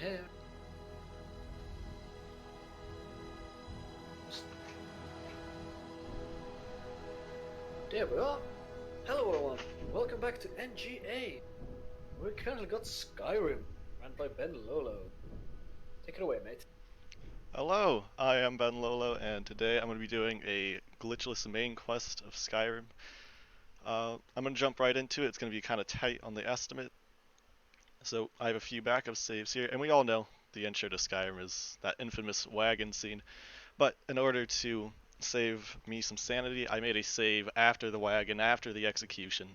here. There we are. Hello everyone, welcome back to NGA. We currently got Skyrim, run by Ben Lolo. Take it away, mate. Hello, I am Ben Lolo, and today I'm going to be doing a Glitchless main quest of Skyrim. I'm going to jump right into it. It's going to be kind of tight on the estimate. So I have a few backup saves here, and we all know the intro to Skyrim is that infamous wagon scene. But in order to save me some sanity, I made a save after the wagon, after the execution,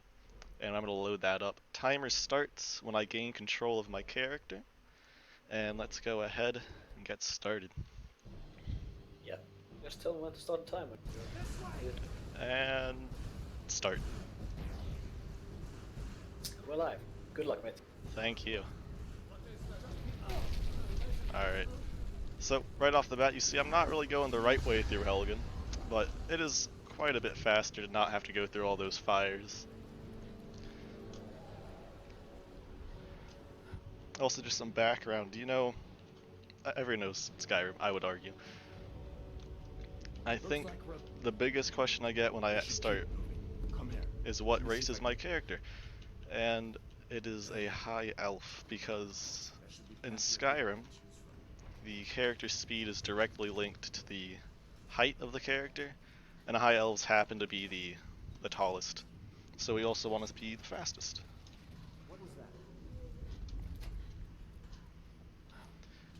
and I'm going to load that up. Timer starts when I gain control of my character, and let's go ahead and get started. Yeah, just tell me when to start the timer. And start. We're live. Good luck, mate. Thank you. Alright. So, right off the bat, you see I'm not really going the right way through Helgen, but it is quite a bit faster to not have to go through all those fires. Also, just some background. Do you know... Everyone knows Skyrim, I would argue. I think the biggest question I get when I start is what race is my character? And it is a high elf, because in Skyrim, the character speed is directly linked to the height of the character, and high elves happen to be the tallest. So we also want to be the fastest.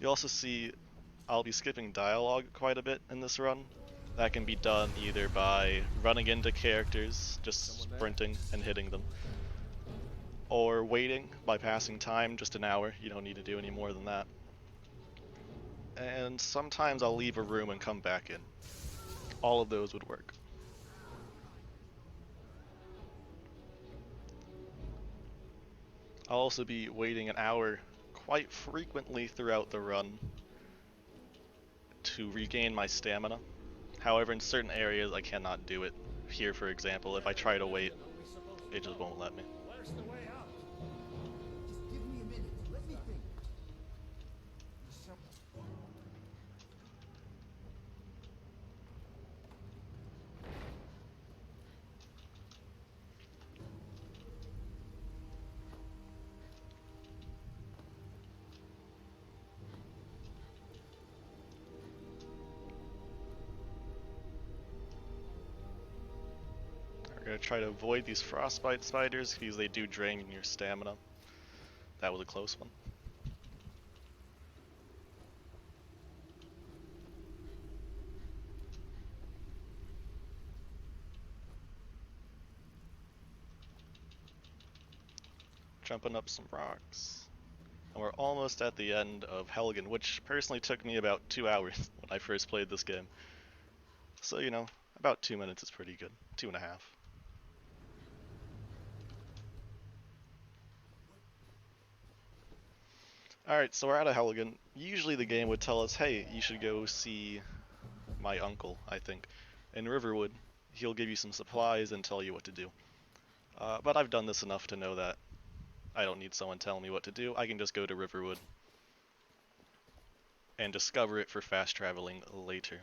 You also see I'll be skipping dialogue quite a bit in this run. That can be done either by running into characters, just sprinting and hitting them, or waiting by passing time, just an hour. You don't need to do any more than that. And sometimes I'll leave a room and come back in. All of those would work. I'll also be waiting an hour quite frequently throughout the run to regain my stamina. However, in certain areas I cannot do it. Here, for example, if I try to wait, it just won't let me. We're going to try to avoid these frostbite spiders because they do drain your stamina. That was a close one. Jumping up some rocks. And we're almost at the end of Helgen, which personally took me about 2 hours when I first played this game. So, you know, about 2 minutes is pretty good. 2.5. Alright, so we're out of Helgen. Usually the game would tell us, hey, you should go see my uncle, I think, in Riverwood. He'll give you some supplies and tell you what to do. But I've done this enough to know that I don't need someone telling me what to do. I can just go to Riverwood and discover it for fast traveling later.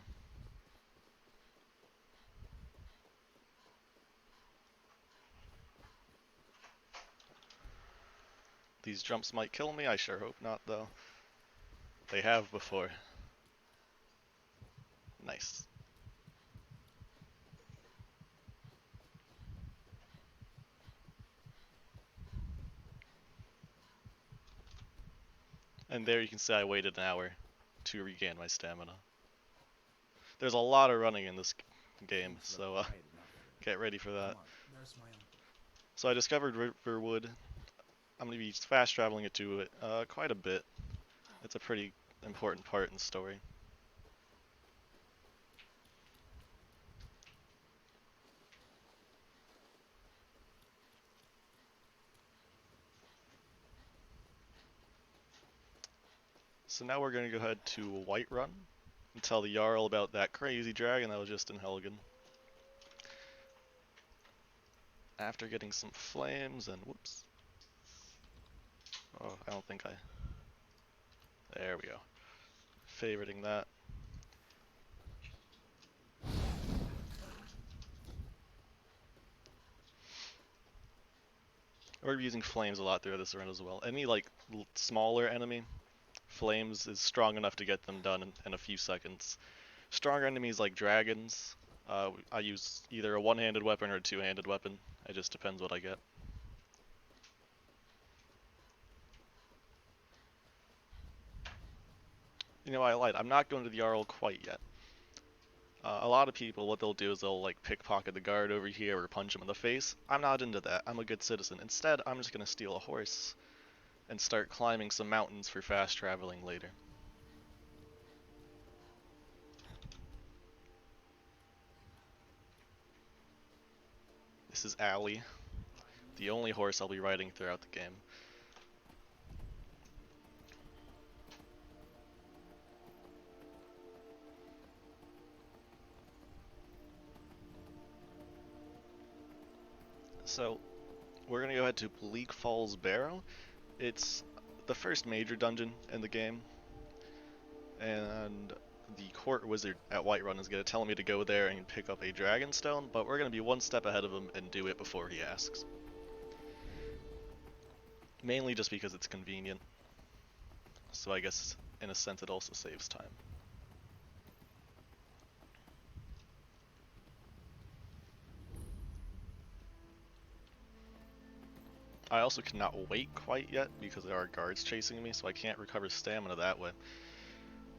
These jumps might kill me, I sure hope not though. They have before. Nice. And there you can see I waited an hour to regain my stamina. There's a lot of running in this game, so get ready for that. So I discovered Riverwood. I'm going to be fast traveling it to it quite a bit. It's a pretty important part in the story. So now we're going to go ahead to Whiterun and tell the Jarl about that crazy dragon that was just in Helgen. After getting some flames and whoops. Oh, I don't think I... There we go. Favoriting that. We're using flames a lot throughout this run as well. Any like smaller enemy, flames is strong enough to get them done in a few seconds. Stronger enemies like dragons, I use either a one-handed weapon or a two-handed weapon. It just depends what I get. You know, I lied. I'm not going to the Jarl quite yet. A lot of people, what they'll do is they'll like pickpocket the guard over here or punch him in the face. I'm not into that. I'm a good citizen. Instead, I'm just gonna steal a horse and start climbing some mountains for fast traveling later. This is Allie, the only horse I'll be riding throughout the game. So, we're gonna go ahead to Bleak Falls Barrow. It's the first major dungeon in the game, and the court wizard at Whiterun is gonna tell me to go there and pick up a dragonstone, but we're gonna be one step ahead of him and do it before he asks. Mainly just because it's convenient. So I guess in a sense it also saves time. I also cannot wait quite yet because there are guards chasing me, so I can't recover stamina that way.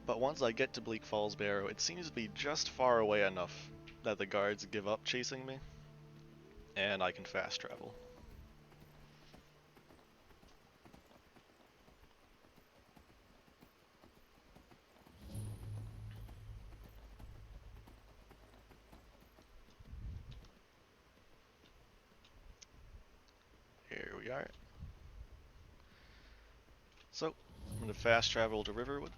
But once I get to Bleak Falls Barrow, it seems to be just far away enough that the guards give up chasing me, and I can fast travel. Here we are. So, I'm going to fast travel to Riverwood.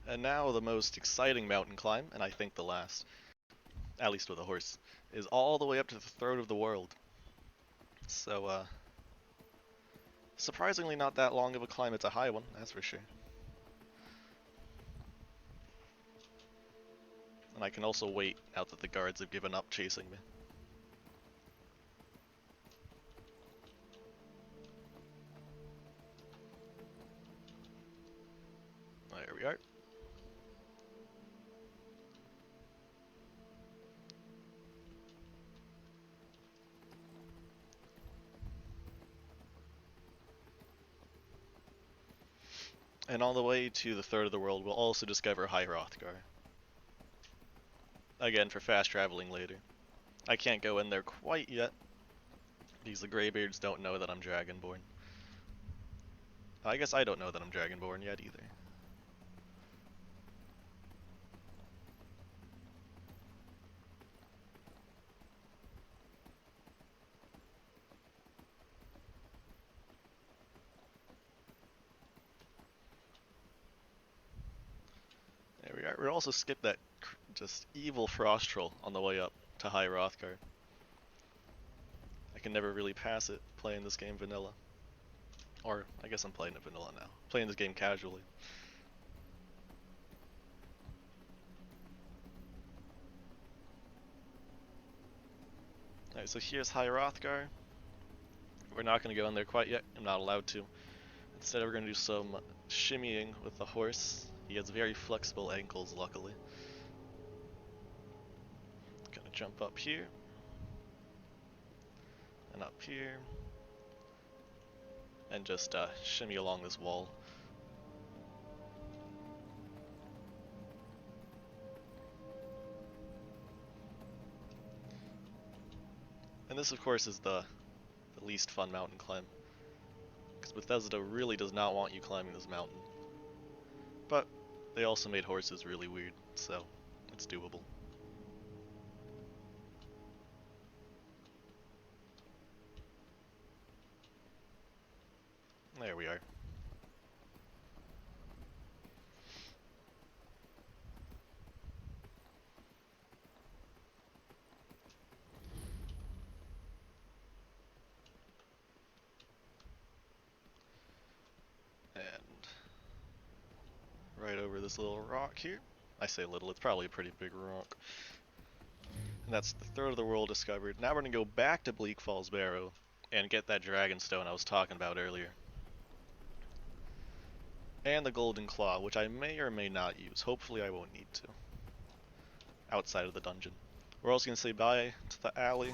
And now the most exciting mountain climb, and I think the last, at least with a horse, is all the way up to the throat of the world. So, surprisingly not that long of a climb. It's a high one, that's for sure. And I can also wait now that the guards have given up chasing me. There we are. And on the way to the third of the world, we'll also discover High Hrothgar. Again, for fast traveling later. I can't go in there quite yet, because the Greybeards don't know that I'm Dragonborn. I guess I don't know that I'm Dragonborn yet either. There we are. We'll also skip that just evil frost troll on the way up to High Hrothgar. I can never really pass it playing this game vanilla. Or, I guess I'm playing it vanilla now. Playing this game casually. Alright, so here's High Hrothgar. We're not going to go in there quite yet. I'm not allowed to. Instead, we're going to do some shimmying with the horse. He has very flexible ankles, luckily. Gonna jump up here. And up here. And just shimmy along this wall. And this, of course, is the least fun mountain climb. Because Bethesda really does not want you climbing this mountain. But they also made horses really weird, so it's doable. There we are. right over this little rock here. I say little, it's probably a pretty big rock. And that's the third of the world discovered. Now we're gonna go back to Bleak Falls Barrow and get that dragon stone I was talking about earlier. And the golden claw, which I may or may not use. Hopefully I won't need to. Outside of the dungeon. We're also gonna say bye to the alley,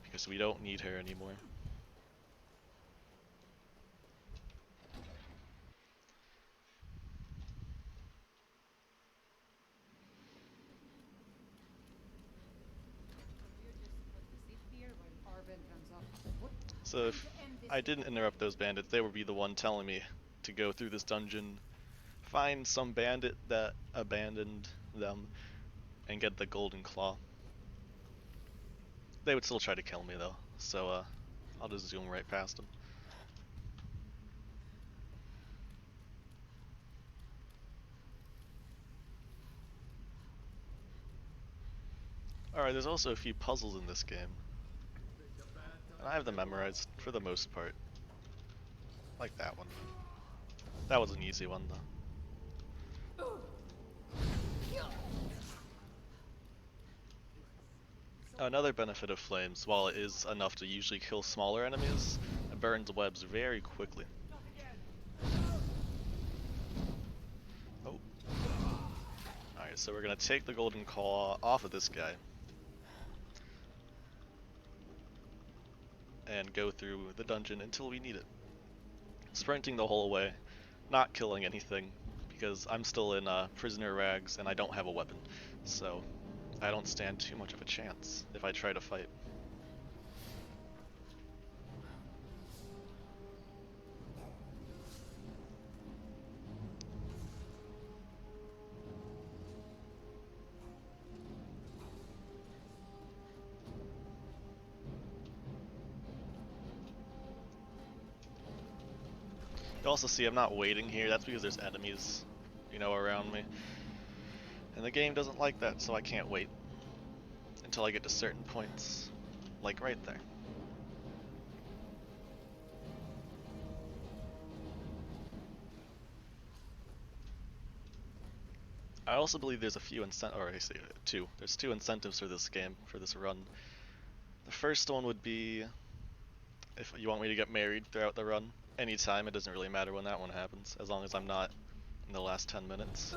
because we don't need her anymore. So if I didn't interrupt those bandits, they would be the one telling me to go through this dungeon, find some bandit that abandoned them, and get the golden claw. They would still try to kill me though, so I'll just zoom right past them. Alright, there's also a few puzzles in this game. And I have them memorized for the most part. Like that one. That was an easy one though. Another benefit of flames, while it is enough to usually kill smaller enemies, it burns webs very quickly. Oh. Alright, so we're gonna take the golden claw off of this guy. And go through the dungeon until we need it. Sprinting the whole way, not killing anything, because I'm still in prisoner rags and I don't have a weapon. So I don't stand too much of a chance if I try to fight. You also see I'm not waiting here, that's because there's enemies, you know, around me. And the game doesn't like that, so I can't wait until I get to certain points, like right there. I also believe there's a few there's two incentives for this game, for this run. The first one would be if you want me to get married throughout the run, anytime, it doesn't really matter when that one happens, as long as I'm not in the last 10 minutes.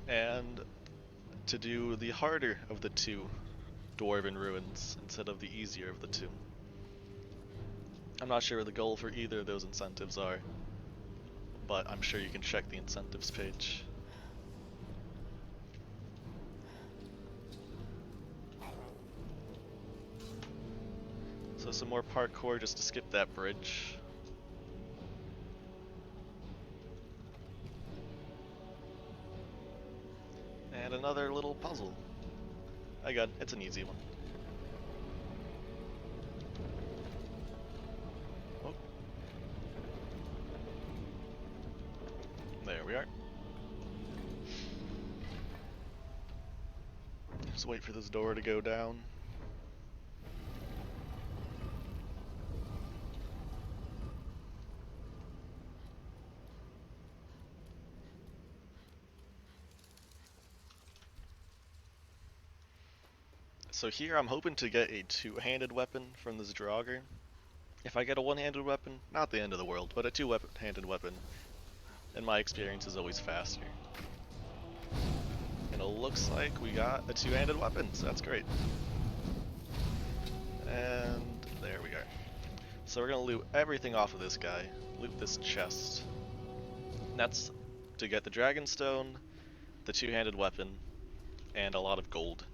And to do the harder of the two Dwarven Ruins instead of the easier of the two. I'm not sure what the goal for either of those incentives are, but I'm sure you can check the incentives page. So some more parkour just to skip that bridge. And another little puzzle. It's an easy one. Oh. There we are. Just wait for this door to go down. So here I'm hoping to get a two-handed weapon from this Draugr. If I get a one-handed weapon, not the end of the world, but a two-handed weapon, in my experience, is always faster. And it looks like we got a two-handed weapon, so that's great. And there we are. So we're gonna loot everything off of this guy, loot this chest. And that's to get the dragon stone, the two-handed weapon, and a lot of gold.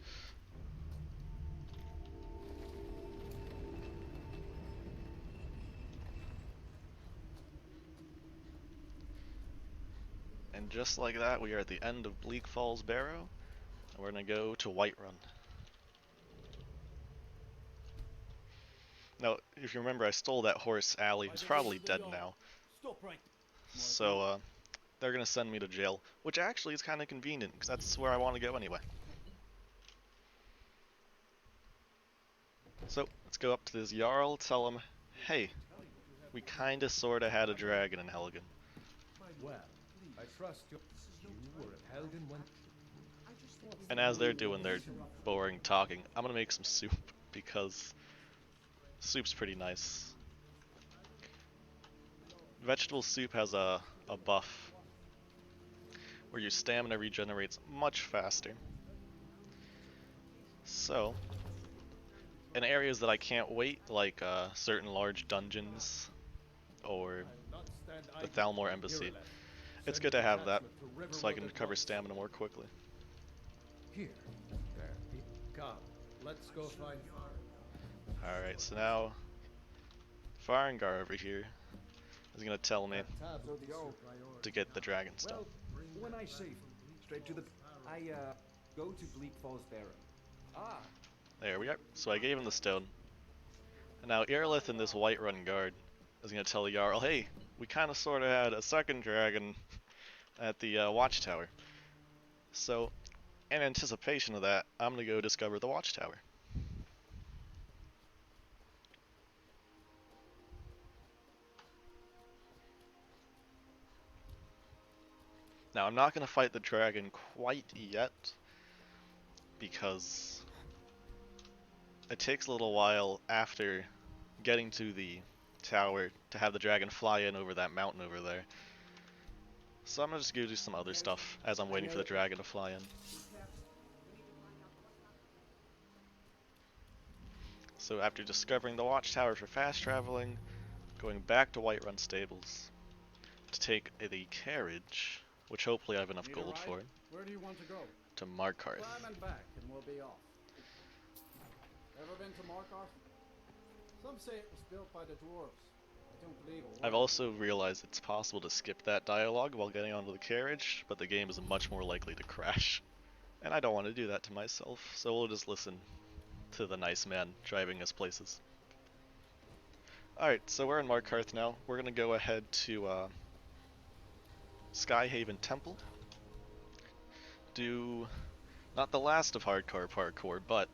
And just like that, we are at the end of Bleak Falls Barrow, and we're gonna go to Whiterun. Now, if you remember, I stole that horse, Allie, who's probably dead now. So, they're gonna send me to jail, which actually is kind of convenient, because that's where I want to go anyway. So, let's go up to this Jarl, tell him, hey, we kinda sorta had a dragon in Helgen. Well, I trust you were held in one. And as they're doing their boring talking, I'm gonna make some soup because soup's pretty nice. Vegetable soup has a buff where your stamina regenerates much faster. So, in areas that I can't wait, like certain large dungeons or the Thalmor Embassy, it's good to have that so I can recover stamina more quickly. Here, there. Come, let's go find Far. Alright, so now Farengar over here is gonna tell me to get the dragon stone. Well, when I say straight to the, I go to Bleak Falls Barrow. Ah, There we are. So I gave him the stone. And now Irlith and this Whiterun guard is gonna tell the Jarl, hey, we kinda sorta had a second dragon at the watchtower. So, in anticipation of that, I'm gonna go discover the watchtower. Now, I'm not gonna fight the dragon quite yet, because it takes a little while after getting to the tower to have the dragon fly in over that mountain over there. So I'm gonna just go do some other stuff as I'm waiting for the dragon to fly in. So after discovering the watchtower for fast traveling, going back to Whiterun Stables to take the carriage, which hopefully I have enough gold for, Where do you want to go? to Markarth. Climb and back, and we'll be off. Ever been to Markarth? Some say it was built by the dwarves. I don't believe it. I've also realized it's possible to skip that dialogue while getting onto the carriage, but the game is much more likely to crash. And I don't want to do that to myself, so we'll just listen to the nice man driving us places. Alright, so we're in Markarth now. We're gonna go ahead to Skyhaven Temple. Do not the last of hardcore parkour, but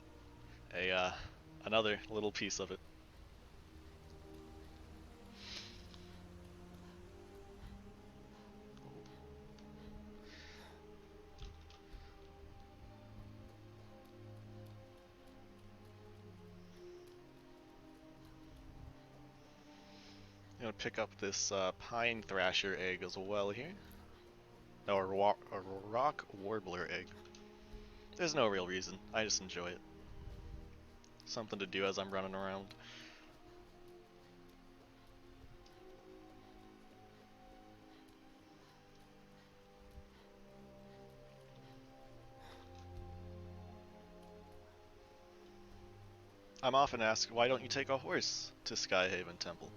another little piece of it. I'm gonna pick up this pine thrasher egg as well here. No, a rock warbler egg. There's no real reason. I just enjoy it. Something to do as I'm running around. I'm often asked, why don't you take a horse to Skyhaven Temple?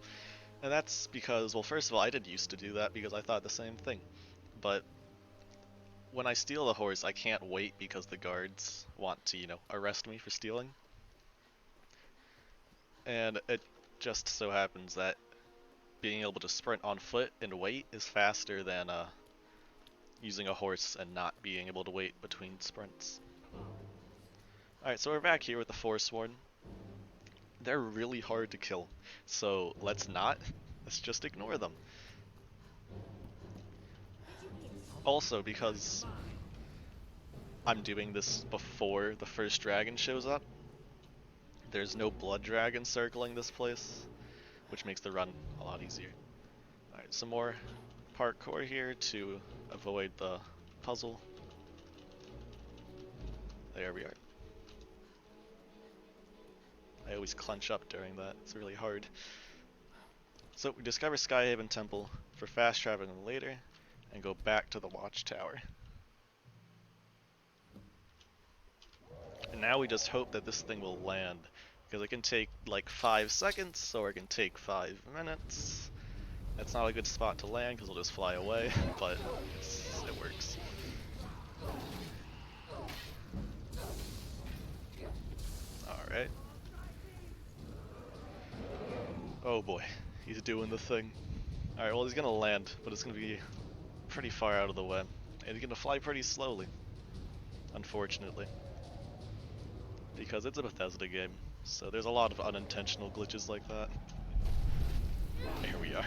And that's because, well, first of all, I did used to do that because I thought the same thing. But when I steal a horse, I can't wait because the guards want to, arrest me for stealing. And it just so happens that being able to sprint on foot and wait is faster than using a horse and not being able to wait between sprints. Alright, so we're back here with the Forsworn. They're really hard to kill, so let's just ignore them. Also, because I'm doing this before the first dragon shows up, there's no blood dragon circling this place, which makes the run a lot easier. Alright, some more parkour here to avoid the puzzle. There we are. I always clench up during that, it's really hard. So we discover Skyhaven Temple for fast traveling later, and go back to the watchtower. And now we just hope that this thing will land, because it can take like 5 seconds, or it can take 5 minutes. That's not a good spot to land, because it'll just fly away, but it works. Alright. Oh boy, he's doing the thing. Alright, well he's gonna land, but it's gonna be pretty far out of the way. And he's gonna fly pretty slowly, unfortunately. Because it's a Bethesda game, so there's a lot of unintentional glitches like that. Here we are.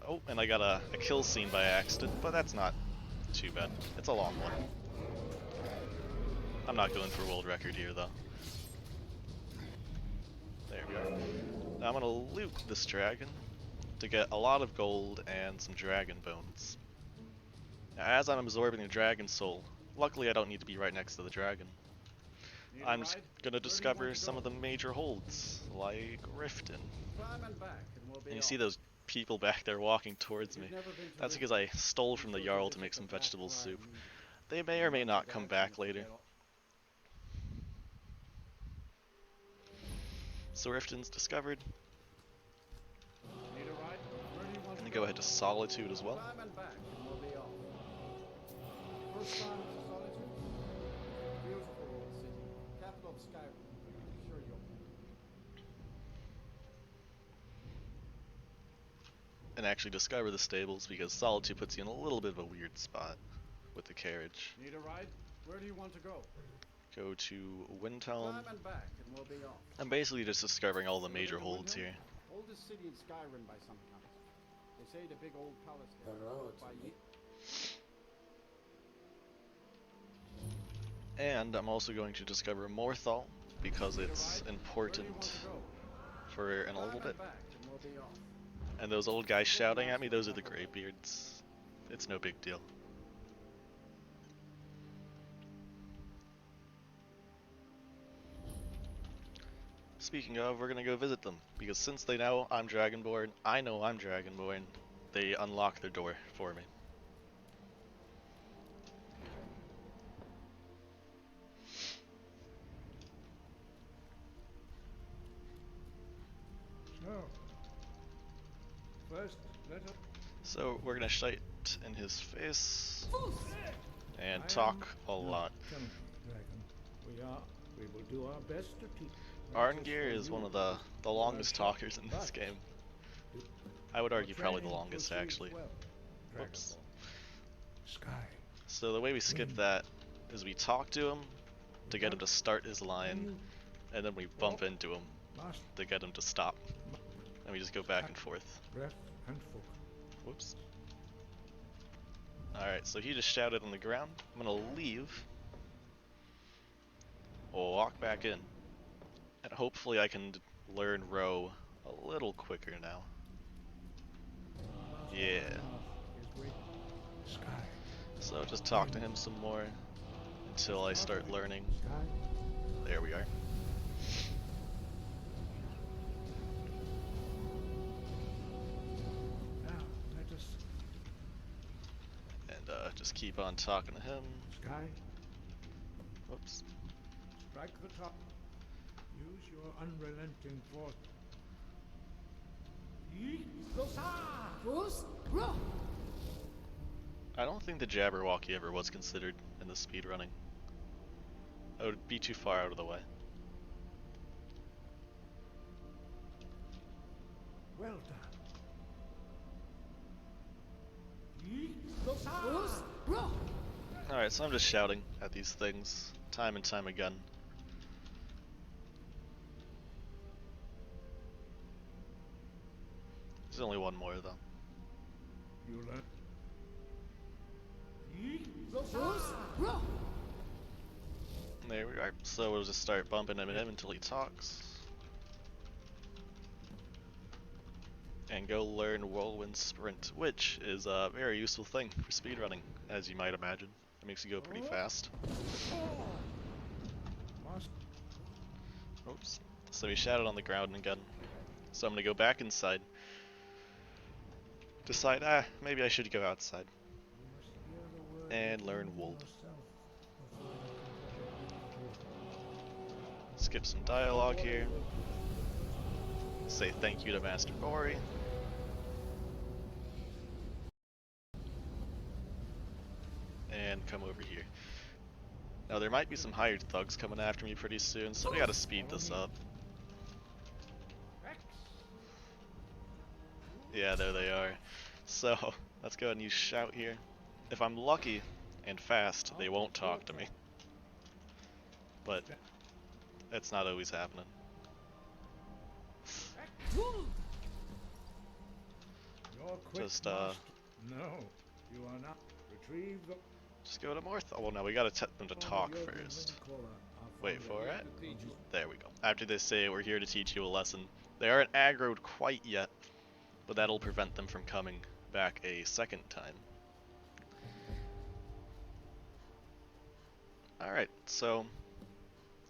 Oh, and I got a kill scene by accident, but that's not too bad. It's a long one. I'm not going for world record here, though. There we are. Now I'm gonna loot this dragon to get a lot of gold and some dragon bones. Now, as I'm absorbing the dragon soul, luckily I don't need to be right next to the dragon. I'm just gonna discover some of the major holds, like Riften. Climb and back, and we'll be And you off. see those people back there walking towards me. You've never been to That's Riften. because I stole from the Be sure Jarl to to make visit some the back vegetable where I soup. am needed. They may or may not come That's back when you later. get off. So Riften's discovered. Need a ride? Where do you want I'm to gonna go ahead to Solitude as well. Climb and back, and we'll be off. First time to Solitude? Beautiful old city. Capital of Skyrim. Sure you'll. And actually discover the stables because Solitude puts you in a little bit of a weird spot with the carriage. Need a ride? Where do you want to go? Go to Windhelm. Climb and back, and we'll be off. I'm basically just discovering all the major Remember holds Windhelm? here. Oldest city in Skyrim by some counts. They say the big old palace there. By And I'm also going to discover Morthal because Need a it's ride? Where do you want important to go? for in a Climb little and bit. back, and we'll be off. And those old guys shouting at me, those are the Greybeards. It's no big deal. Speaking of, we're gonna go visit them, because since they know I'm Dragonborn, I know I'm Dragonborn, they unlock their door for me. So, first, let us. So we're gonna shite in his face and I talk a am lot. Come, Dragon. We will do our best to keep. Arngir is one of the longest talkers in this game. I would argue probably the longest actually. Whoops. Sky. So the way we skip that is we talk to him to get him to start his line, and then we bump into him Must to get him to stop. And we just go back and forth. breath and focus. Whoops. Alright, so he just shouted on the ground. I'm gonna leave. We'll walk back in. And hopefully I can learn row a little quicker now. Yeah. Sky. So just talk to him some more until I start learning. Sky. There we are. Now let us. And just keep on talking to him. Sky. Whoops. Strike the top. Use your unrelenting force. I don't think the Jabberwocky ever was considered in the speedrunning. I would be too far out of the way. Well done. Alright, so I'm just shouting at these things time and time again. There's only one more though. You learn. There we are. So we'll just start bumping him until he talks. And go learn Whirlwind Sprint, which is a very useful thing for speedrunning, as you might imagine. It makes you go pretty fast. Must. Oops. So he shouted on the ground again. So I'm gonna go back inside. Decide, maybe I should go outside. And learn Wold. Skip some dialogue here. Say thank you to Master Bori. And come over here. Now there might be some hired thugs coming after me pretty soon, so we gotta speed this up. Yeah, there they are. So, let's go ahead and use shout here. If I'm lucky and fast, they won't talk to me. But it's not always happening. Your quick Just must. No, you are not. Retrieve the. just go to Morth. Oh well, no, we gotta tell them to talk Your first. Windcaller are Wait found for in it. the pages. There we go. After they say we're here to teach you a lesson, they aren't aggroed quite yet, but that'll prevent them from coming back a second time. Alright, so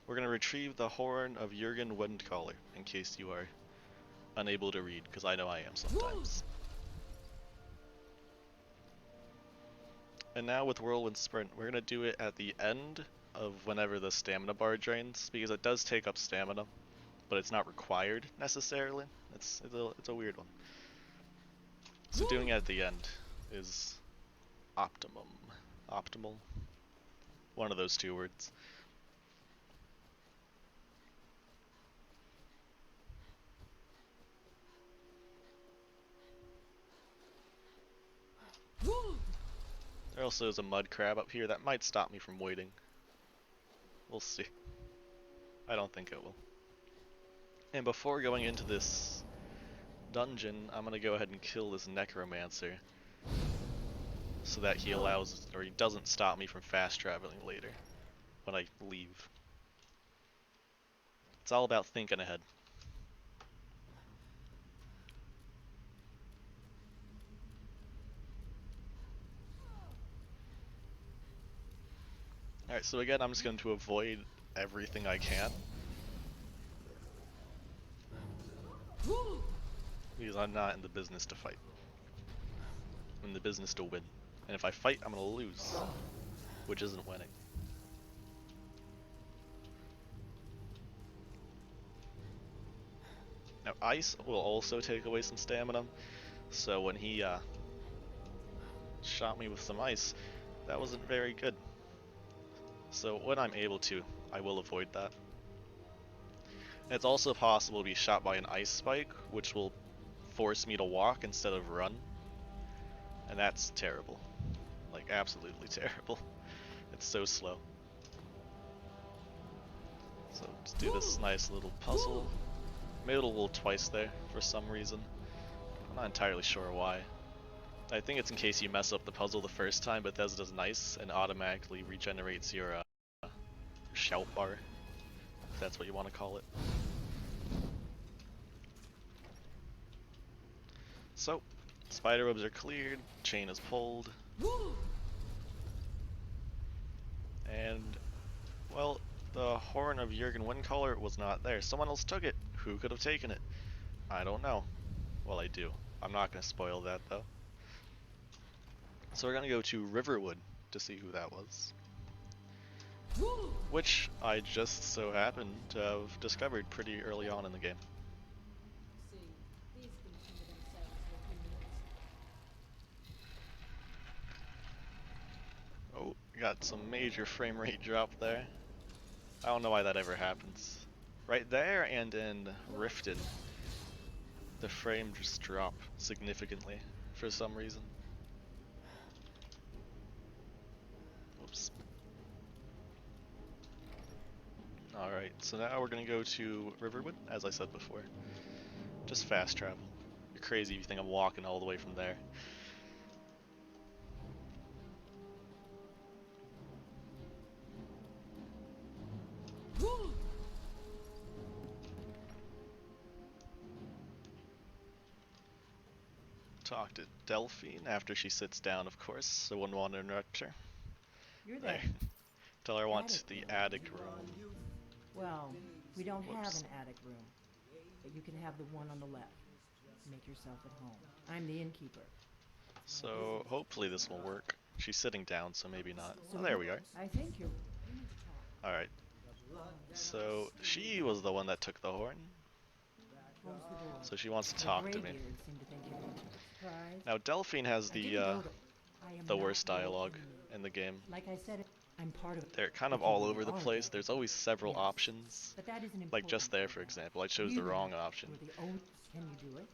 we're going to retrieve the horn of Jurgen Windcaller, in case you are unable to read, because I know I am sometimes. And now with Whirlwind Sprint, we're going to do it at the end of whenever the stamina bar drains, because it does take up stamina, but it's not required necessarily. It's a weird one. So doing it at the end is optimum. Optimal? One of those two words. There also is a mud crab up here that might stop me from waiting. We'll see. I don't think it will. And before going into this dungeon, I'm gonna go ahead and kill this necromancer so that he allows, or he doesn't stop me from fast traveling later when I leave. It's all about thinking ahead. Alright, so again, I'm just going to avoid everything I can, because I'm not in the business to fight. I'm in the business to win. And if I fight, I'm going to lose, which isn't winning. Now, ice will also take away some stamina, so when he shot me with some ice, that wasn't very good. So when I'm able to, I will avoid that. And it's also possible to be shot by an ice spike, which will force me to walk instead of run. And that's terrible. Like, absolutely terrible. It's so slow. So just do this nice little puzzle. Made it a little twice there for some reason. I'm not entirely sure why. I think it's in case you mess up the puzzle the first time, but Bethesda's nice and automatically regenerates your shout bar, if that's what you want to call it. So, spider webs are cleared, chain is pulled, and, well, the horn of Jurgen Windcaller was not there. Someone else took it. Who could have taken it? I don't know. Well, I do. I'm not going to spoil that, though. So we're going to go to Riverwood to see who that was. Which I just so happened to have discovered pretty early on in the game. See, these can tend to themselves for a few minutes. Oh, got some major frame rate drop there. I don't know why that ever happens. Right there and in Riften, the frame just drop significantly for some reason. Whoops. Alright, so now we're gonna go to Riverwood, as I said before. Just fast travel. You're crazy if you think I'm walking all the way from there. Talk to Delphine after she sits down, of course, so wouldn't want to interrupt her. You're there. Tell her I want Attic the room. attic room. Well, we don't have Whoops. an attic room, but you can have the one on the left. Make yourself at home. I'm the innkeeper. So hopefully this will work. She's sitting down, so maybe not. So Oh, there we are. I think you're. Alright. So she was the one that took the horn, Close the door. so she wants to The talk to me. Greybeards seem to think you're surprised. Now Delphine has I didn't the go to- I am the not worst your dialogue enemy. in the game. Like I said, I'm part of. They're kind of If you all really over the are place. there. There's always several Yes. options. But that isn't important. Like just there, for example, I chose the You wrong option. were the only. Can you do it?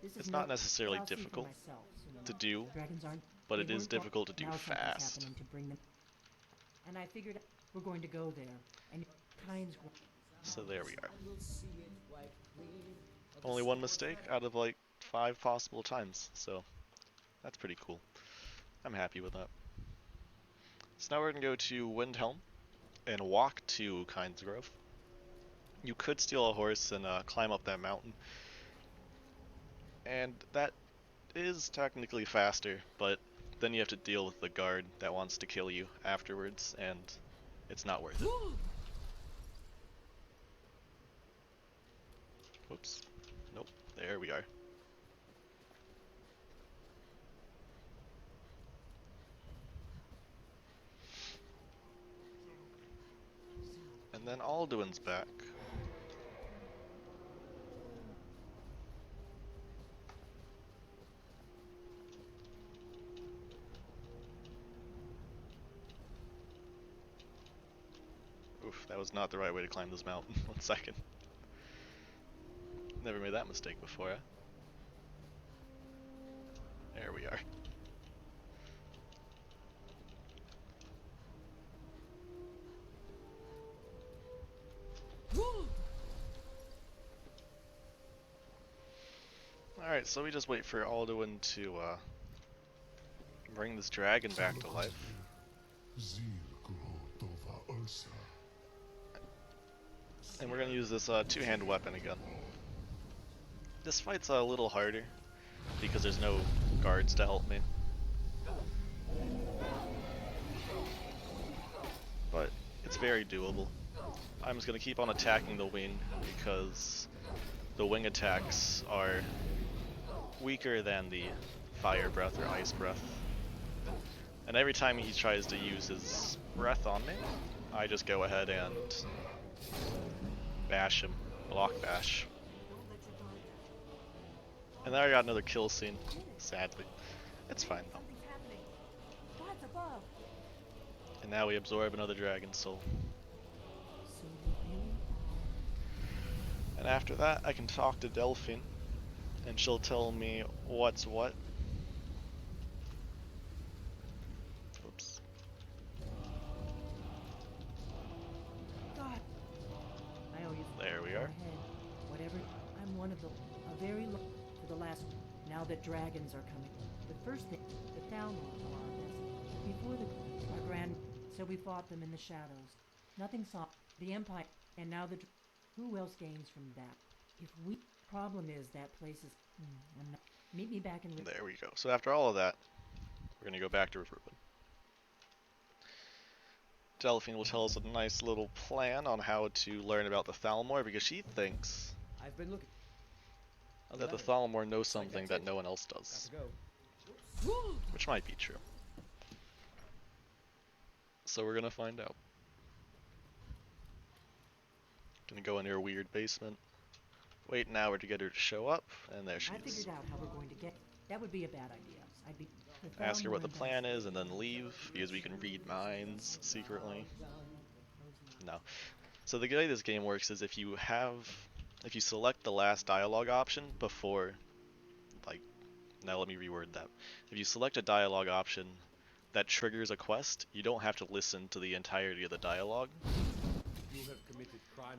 This is It's not necessarily I'll see for difficult myself soon to enough. do, Dragons aren't. but they it is weren't brought- difficult to do now something's fast. happening to bring them. And I figured we're going to go there, and kinds. So there we are. Only one mistake out of like 5 possible times, so that's pretty cool. I'm happy with that. So now we're going to go to Windhelm and walk to Kindsgrove. You could steal a horse and climb up that mountain, and that is technically faster, but then you have to deal with the guard that wants to kill you afterwards, and it's not worth it. Whoops. Nope. There we are. And then Alduin's back. Oof, that was not the right way to climb this mountain. 1 second. Never made that mistake before, eh? There we are. Alright, so we just wait for Alduin to bring this dragon back to life. And we're gonna use this two-hand weapon again. This fight's a little harder because there's no guards to help me. But it's very doable. I'm just gonna keep on attacking the wing because the wing attacks are weaker than the fire breath or ice breath. And every time he tries to use his breath on me, I just go ahead and bash him, block bash. And then I got another kill scene, sadly. It's fine though. And now we absorb another dragon soul. And after that, I can talk to Delphine, and she'll tell me what's what. Oops. God. I owe you. There we Go are. ahead. Whatever. I'm one of the very low for the last. Now that dragons are coming, the first thing, the Thalmor allowed us before our grand. So we fought them in the shadows. Nothing saw the Empire, and now the. Who else gains from that? If we problem is that place is. I'm not, meet me back in. There we go. So after all of that, we're gonna go back to Riverwood. Delphine will tell us a nice little plan on how to learn about the Thalmor because she thinks I've been looking. that the Thalmor knows something that no one else does, which might be true. So we're gonna find out. Gonna go in her weird basement. Wait an hour to get her to show up, and there she I is. figured out how we're going to get. That would be a bad idea. I'd be. Ask her what the plan is, and then leave, because we can read minds secretly. No. So the way this game works is if you select the last dialogue option before, like, now let me reword that. If you select a dialogue option that triggers a quest, you don't have to listen to the entirety of the dialogue.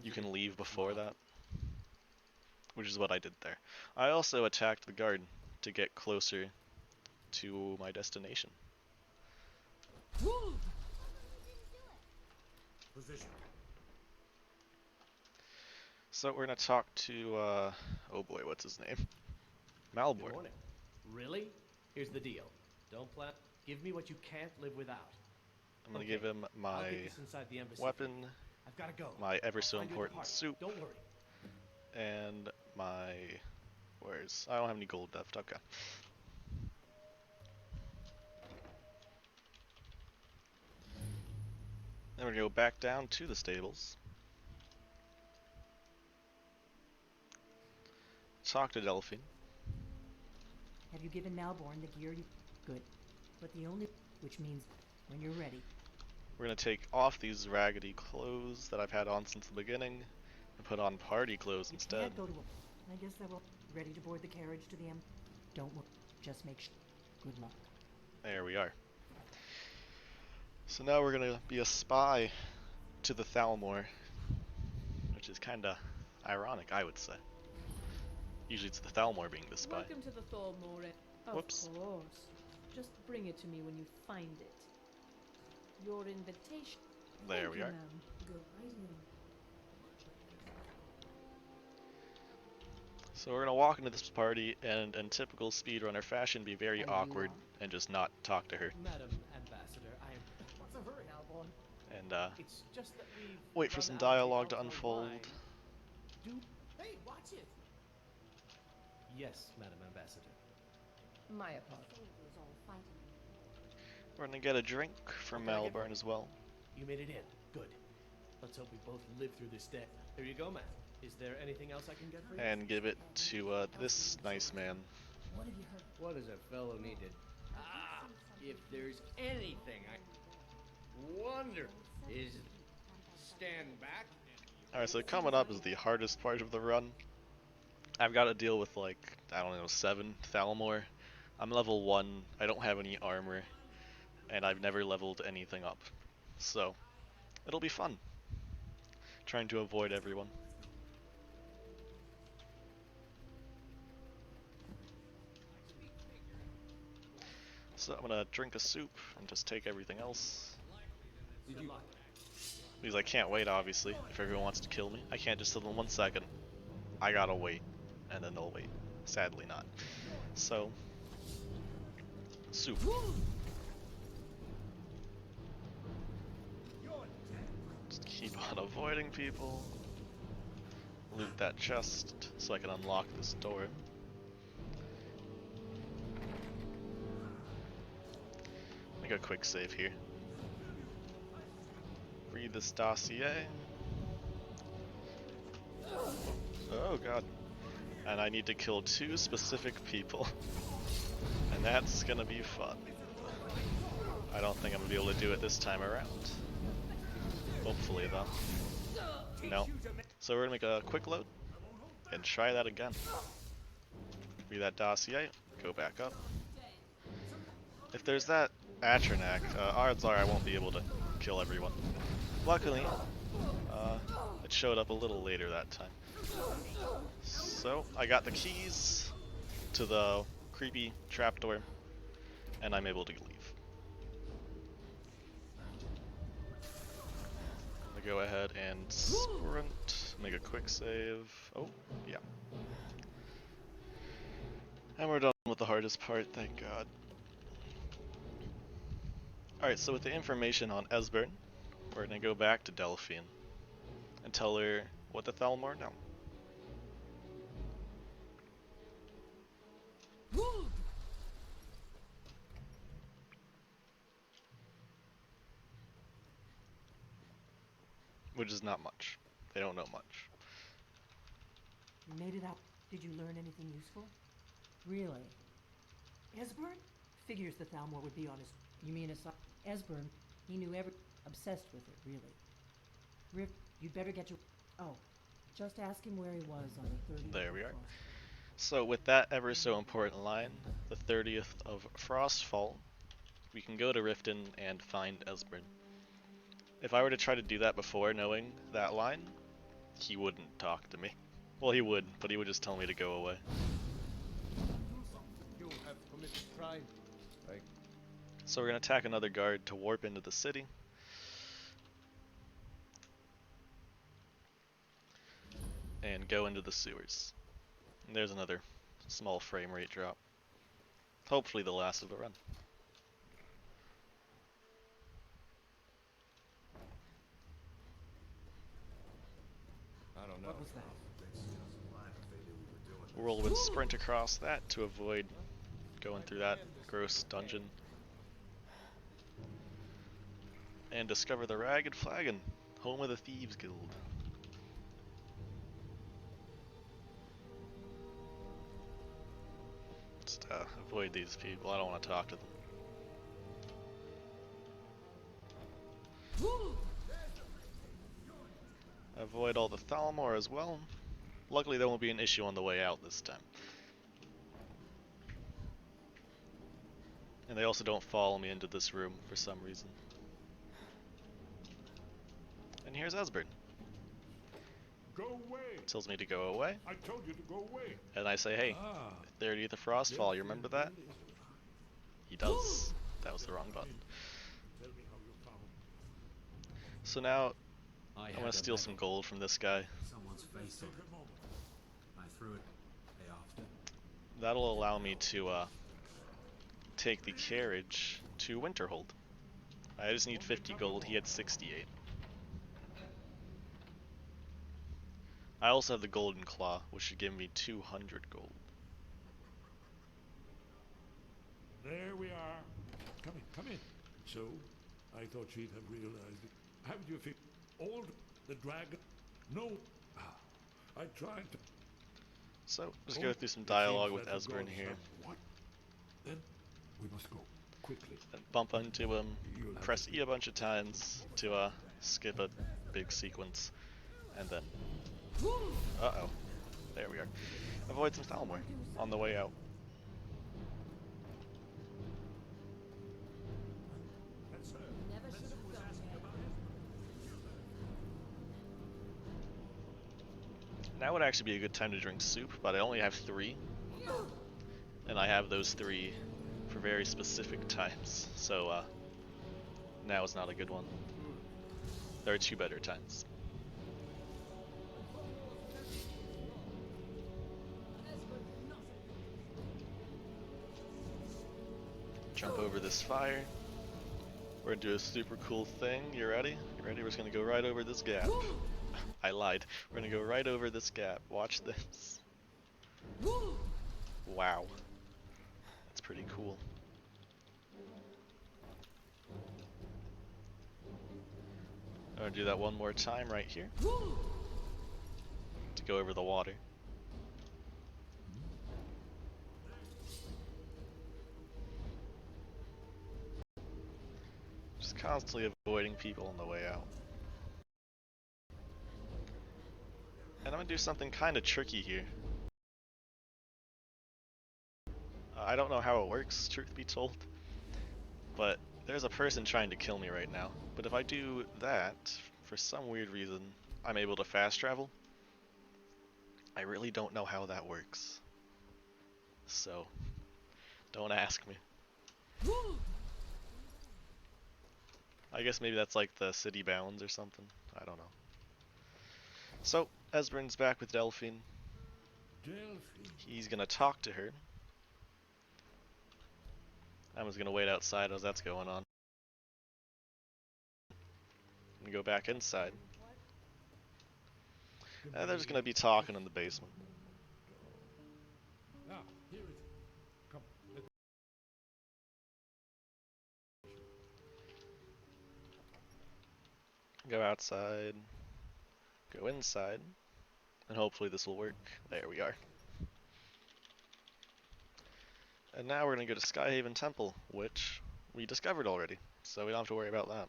You can leave before that, which is what I did there. I also attacked the guard to get closer to my destination. Position. So we're gonna talk to, oh boy, what's his name? Malbor. Good morning. Really? Here's the deal. Don't give me what you can't live without. I'm gonna Okay, give him I'll my get this inside the embassy. weapon, I've gotta go. my ever so I'll find you at the important party. soup, Don't worry. and my, I don't have any gold left, okay. Then we're gonna go back down to the stables. Talk to Delphine. Have you given Malborn the gear you? Good. But the only, which means when you're ready. We're gonna take off these raggedy clothes that I've had on since the beginning and put on party clothes You instead. can't go to a. I guess that will. Ready to board the carriage to the Don't worry. Just make sure. Good luck. There we are. So now we're gonna be a spy to the Thalmor, which is kinda ironic, I would say. Usually it's the Thalmor being the spy. Welcome to the Thalmor. Whoops. Of course. Just bring it to me when you find it. Your invitation. There Thank we you, are. ma'am. Go right in. So we're gonna walk into this party and in typical speedrunner fashion be very And you awkward are? and just not talk to her. Madam Ambassador, I am. What's the hurry now, Bon? And It's just that we've wait for run some out of the dialogue to alpha unfold. wine. Do hey, watch it. Yes, Madam Ambassador. My I apologies. thought it was all fighting. We're gonna get a drink from What can I get Malburn for as well. You made it in. Good. Let's hope we both live through this day. Here you go, Matt. Is there anything else I can get for you? And give it to this nice man. What have you heard? What does a fellow need to... Ah! If there's anything I wonder is stand back. Alright, so coming up is the hardest part of the run. I've got to deal with like, I don't know, 7 Thalmor. I'm level 1, I don't have any armor, and I've never leveled anything up. So, it'll be fun. Trying to avoid everyone. So I'm gonna drink a soup and just take everything else. Did you? Because I can't wait, obviously, if everyone wants to kill me. I can't just tell them 1 second. I gotta wait, and then they'll wait. Sadly not. So, soup. Just keep on avoiding people. Loot that chest so I can unlock this door. Make a quick save here. Read this dossier. Oh god. And I need to kill 2 specific people. And that's gonna be fun. I don't think I'm gonna be able to do it this time around. Hopefully though. No. So we're gonna make a quick load and try that again. Read that dossier, go back up. If there's that Atronak, odds are I won't be able to kill everyone. Luckily, it showed up a little later that time. So, I got the keys to the creepy trapdoor, and I'm able to leave. I'm gonna go ahead and sprint, make a quick save. Oh, yeah. And we're done with the hardest part, thank god. Alright, so with the information on Esbern, we're gonna go back to Delphine and tell her what the Thalmor know. Which is not much. They don't know much. You made it out. Did you learn anything useful? Really? Esbern? Figures the Thalmor would be on his... You mean aside... Esbern, he knew every... Obsessed with it, really. Riv, you'd better get your... Oh, just ask him where he was on the 30th. There we are. So with that ever so important line, the 30th of Frostfall, we can go to Riften and find Esbern. If I were to try to do that before knowing that line, he wouldn't talk to me. Well, he would, but he would just tell me to go away. You have committed crime. So we're going to attack another guard to warp into the city. And go into the sewers. And there's another small frame rate drop. Hopefully the last of the run. I don't know. What was that? Whirlwind sprint across that to avoid going through that gross dungeon. And discover the Ragged Flagon, home of the Thieves Guild. Just avoid these people, I don't want to talk to them. Avoid all the Thalmor as well. Luckily there won't be an issue on the way out this time. And they also don't follow me into this room for some reason. And here's Esbern. Go away. Tells me to go away. I told you to go away. And I say, hey, Ah, there to the Frostfall, you remember that? He does. That was the wrong button. tell me how you found. So now, I I'm gonna steal some gold from this guy. Someone's face on Take a moment. I threw it day after. That'll allow me to take the carriage to Winterhold. I just need 50 gold, he had 68. I also have the Golden Claw, which should give me 200 gold. There we are. Come in, come in. So, I thought she'd have realized it. How do you feel? Old, the dragon? No. Ah, I tried to. So, just Oh, go through some it dialogue seems with that the Esbern gods here. have- What? Then we must go quickly. And bump into him, You'll have press to- E a bunch of times to skip a big sequence, and then... Uh-oh. There we are. Avoid some Thalmor on the way out. Never should have gone there. Now would actually be a good time to drink soup, but I only have 3. And I have those 3 for very specific times, so now is not a good one. There are 2 better times. Jump over this fire. We're gonna do a super cool thing. You ready? You ready? We're just gonna go right over this gap. I lied. We're gonna go right over this gap. Watch this. Wow. That's pretty cool. I'm gonna do that one more time right here. To go over the water. Just constantly avoiding people on the way out. And I'm gonna do something kind of tricky here. I don't know how it works, truth be told. But there's a person trying to kill me right now. But if I do that, for some weird reason, I'm able to fast travel. I really don't know how that works. So, don't ask me. I guess maybe that's like the city bounds or something. I don't know. So, Esbern's back with Delphine. He's gonna talk to her. I'm just gonna wait outside as that's going on. And go back inside. And they're just gonna be talking in the basement. Ah, here it is. Come. Go outside. Go inside. And hopefully this will work. There we are. And now we're gonna go to Skyhaven Temple, which we discovered already, so we don't have to worry about that.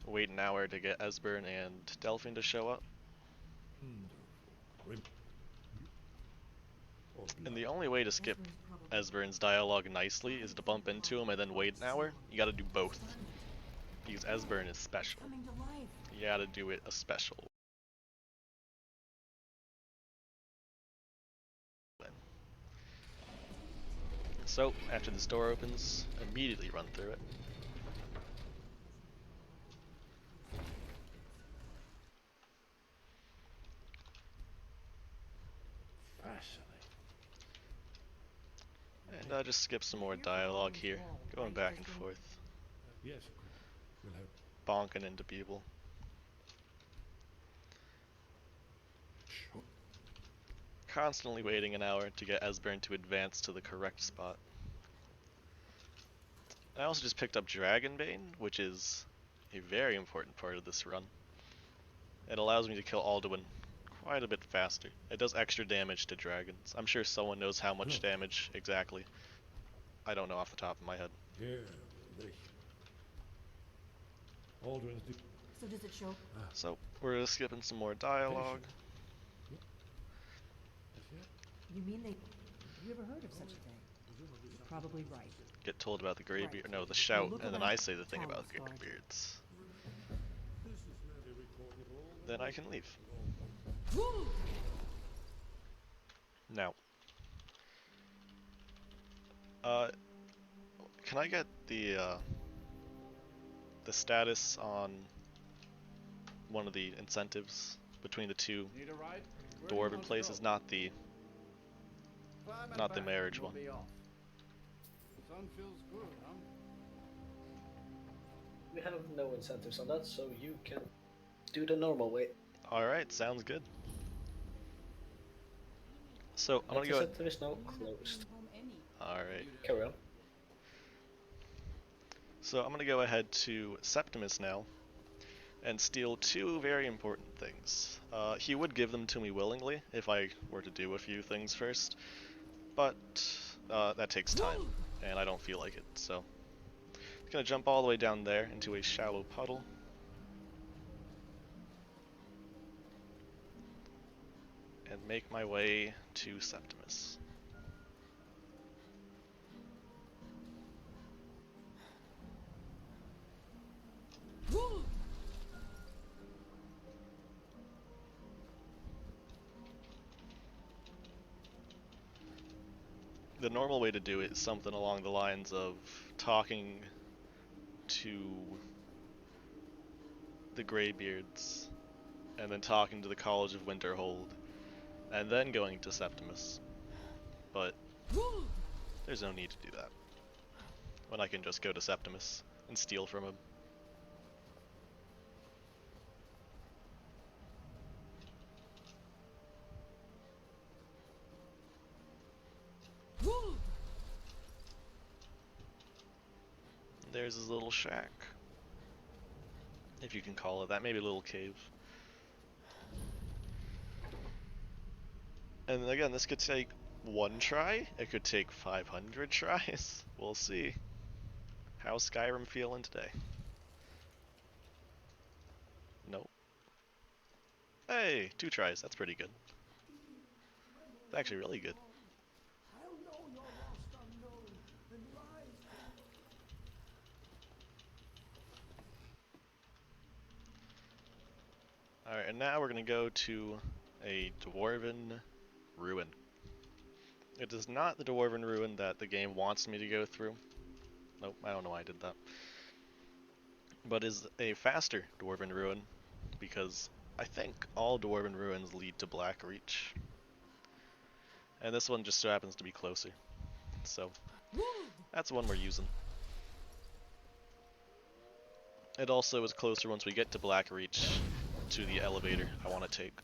Wait an hour to get Esbern and Delphine to show up. And the only way to skip Esbern's dialogue nicely is to bump into him and then wait an hour. You gotta do both. Because Esbern is special. You gotta do it a special way. So, after this door opens, immediately run through it. And just skip some more dialogue here, going back and forth, Yes, of course. We'll have. bonking into people. Sure. Constantly waiting an hour to get Esbern to advance to the correct spot. I also just picked up Dragonbane, which is a very important part of this run. It allows me to kill Alduin quite a bit faster. It does extra damage to dragons. I'm sure someone knows how much damage exactly. I don't know off the top of my head. Here, they. Aldrin's. So does it show? So, we're just skipping some more dialogue. You mean they... You ever heard of such a thing? You're probably right. Get told about the Greybeard, no, the shout, and then I say the thing about the Greybeards. This is where they recorded all then I can leave. Now, can I get the status on one of the incentives between the two Need a ride? Where do you dwarven want to places, go? not the Climb and not the back, marriage we'll one? be off. Sun feels good, huh? We have no incentives on that, so you can do the normal way. Alright, sounds good. So I'm gonna That go. incentive is now closed. Alright. Carry on. So I'm gonna go ahead to Septimus now and steal two very important things. He would give them to me willingly if I were to do a few things first, but that takes time, and I don't feel like it, so I'm gonna jump all the way down there into a shallow puddle. And make my way to Septimus. The normal way to do it is something along the lines of talking to the Greybeards, and then talking to the College of Winterhold, and then going to Septimus. But there's no need to do that, when I can just go to Septimus and steal from him. There's his little shack, if you can call it that, maybe a little cave. And again, this could take one try, it could take 500 tries, we'll see. How's Skyrim feeling today? Nope. Hey, 2 tries, that's pretty good. It's actually really good. Alright, and now we're gonna go to a dwarven ruin. It is not the dwarven ruin that the game wants me to go through. Nope, I don't know why I did that. But is a faster dwarven ruin, because I think all dwarven ruins lead to Blackreach. And this one just so happens to be closer. So, that's the one we're using. It also is closer once we get to Blackreach to the elevator I want to take.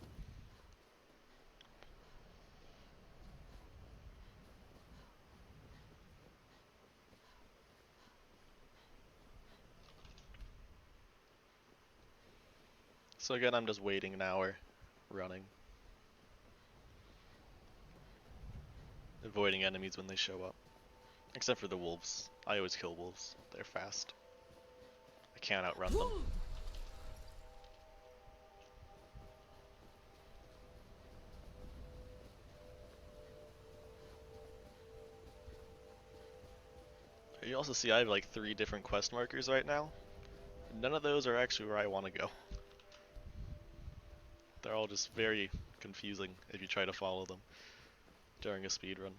So again, I'm just waiting an hour, running. Avoiding enemies when they show up. Except for the wolves. I always kill wolves. They're fast. I can't outrun them. You also see I have like 3 different quest markers right now. None of those are actually where I want to go. They're all just very confusing if you try to follow them during a speedrun.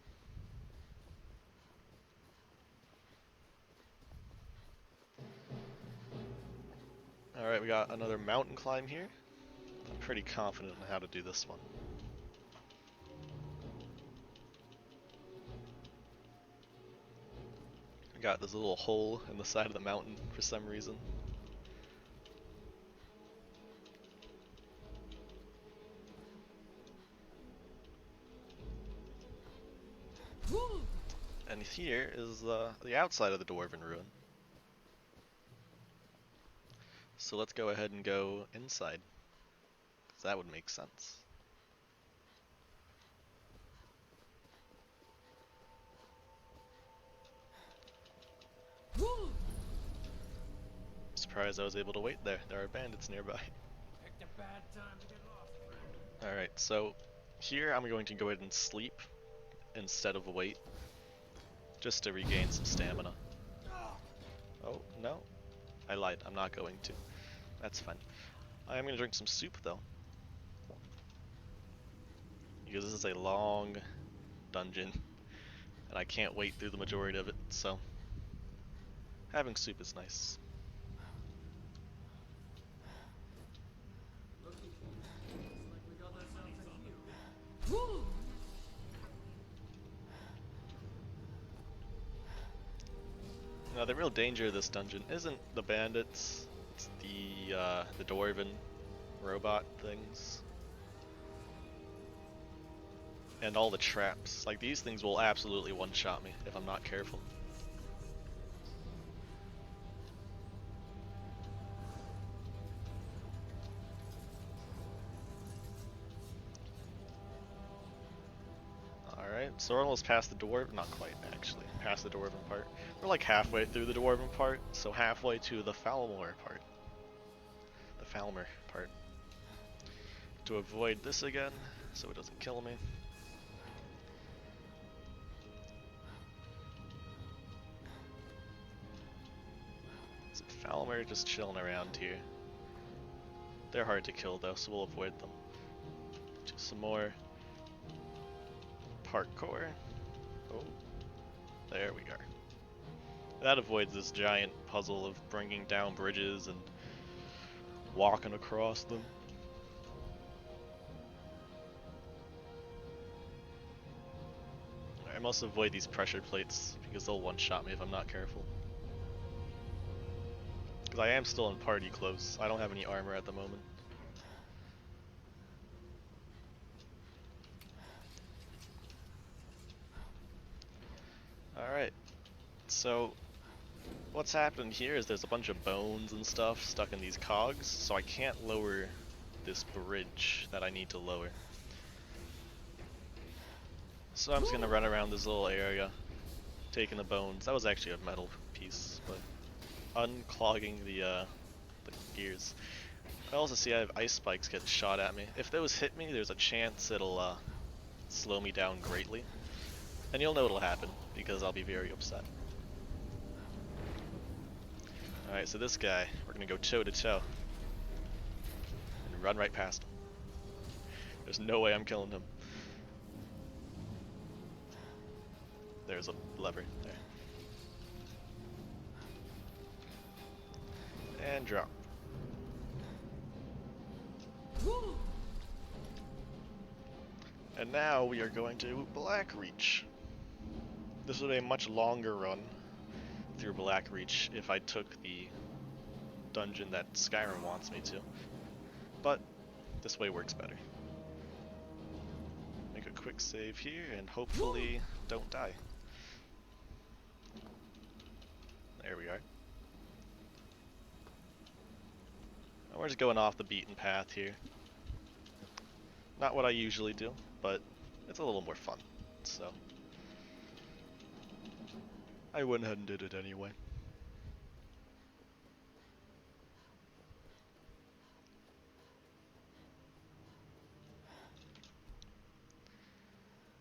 Alright, we got another mountain climb here. I'm pretty confident in how to do this one. We got this little hole in the side of the mountain for some reason. And here is the outside of the dwarven ruin. So let's go ahead and go inside, 'cause that would make sense. Surprised I was able to wait there. There are bandits nearby. Picked a bad time to get lost, friend. Alright, so here I'm going to go ahead and sleep instead of wait, just to regain some stamina. Oh, no. I lied. I'm not going to. That's fine. I am gonna drink some soup though, because this is a long dungeon, and I can't wait through the majority of it, so having soup is nice. Now the real danger of this dungeon isn't the bandits, it's the dwarven robot things. And all the traps. Like, these things will absolutely one-shot me if I'm not careful. Alright, so we're almost past the dwarven, not quite actually, past the dwarven part. We're like halfway through the dwarven part, so halfway to the Falmer part. The Falmer part. To avoid this again, so it doesn't kill me. Some Falmer just chilling around here. They're hard to kill though, so we'll avoid them. Do some more parkour. Oh, there we are. That avoids this giant puzzle of bringing down bridges and walking across them. I must avoid these pressure plates because they'll one-shot me if I'm not careful. Because I am still in party clothes. I don't have any armor at the moment. Alright, so what's happened here is there's a bunch of bones and stuff stuck in these cogs, so I can't lower this bridge that I need to lower. So I'm just gonna run around this little area, taking the bones. That was actually a metal piece, but unclogging the gears. I also see I have ice spikes getting shot at me. If those hit me, there's a chance it'll slow me down greatly. And you'll know it'll happen, because I'll be very upset. Alright, so this guy, we're gonna go toe to toe. And run right past him. There's no way I'm killing him. There's a lever there. And drop. And now we are going to Blackreach. This would be a much longer run through Blackreach if I took the dungeon that Skyrim wants me to. But this way works better. Make a quick save here and hopefully don't die. There we are. And we're just going off the beaten path here. Not what I usually do, but it's a little more fun, so I went ahead and did it anyway.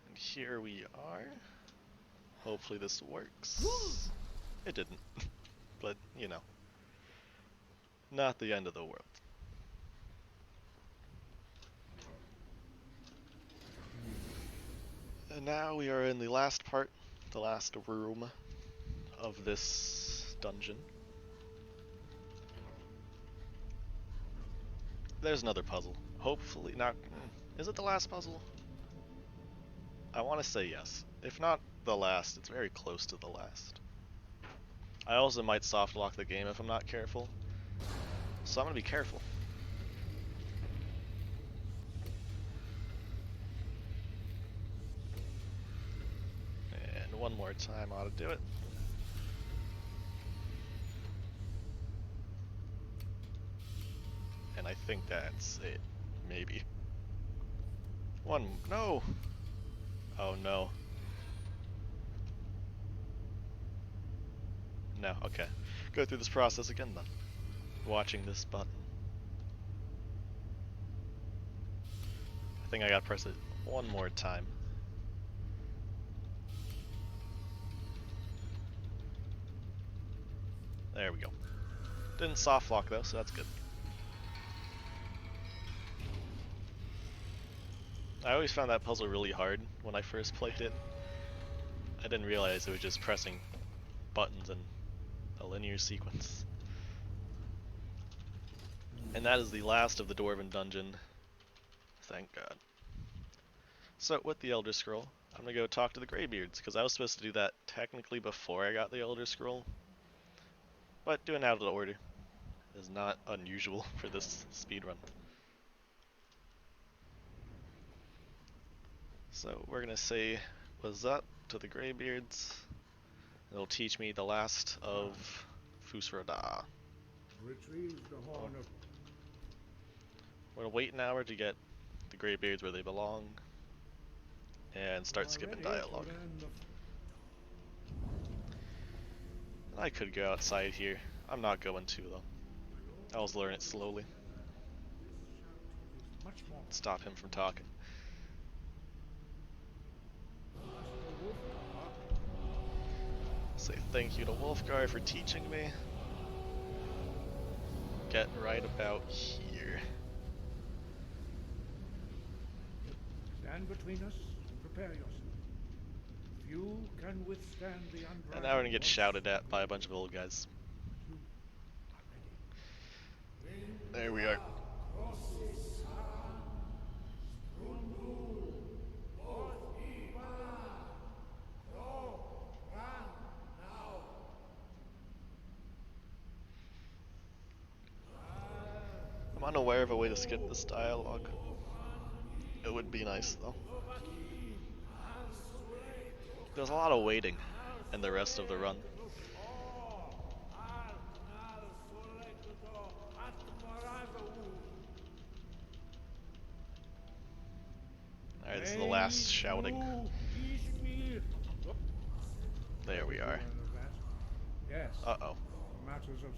And here we are. Hopefully this works. It didn't, but you know, not the end of the world. And now we are in the last part, the last room of this dungeon. There's another puzzle. Hopefully not. Is it the last puzzle? I want to say yes. If not the last, it's very close to the last. I also might soft lock the game if I'm not careful. So I'm going to be careful. And one more time ought to do it. And I think that's it. Maybe. No! Oh no. No, okay. Go through this process again then. Watching this button. I think I gotta press it one more time. There we go. Didn't soft lock though, so that's good. I always found that puzzle really hard when I first played it. I didn't realize it was just pressing buttons in a linear sequence. And that is the last of the Dwarven Dungeon. Thank God. So, with the Elder Scroll, I'm gonna go talk to the Greybeards, because I was supposed to do that technically before I got the Elder Scroll. But doing it out of order is not unusual for this speedrun. So, we're gonna say what's up to the Greybeards. It'll teach me the last of Fusrada. Retrieve the horn of... We're gonna wait an hour to get the Greybeards where they belong, and start skipping dialogue. I could go outside here. I'm not going to though. I'll just learn it slowly. Stop him from talking. Say thank you to Wolfgar for teaching me. Get right about here. Stand between us and prepare yourself. If you can withstand the undragon... And now we're gonna get shouted at by a bunch of old guys. There we are. I'm unaware of a way to skip this dialogue. It would be nice though. There's a lot of waiting in the rest of the run. Alright, this is the last shouting. There we are. Yes. Uh-oh. Matters of...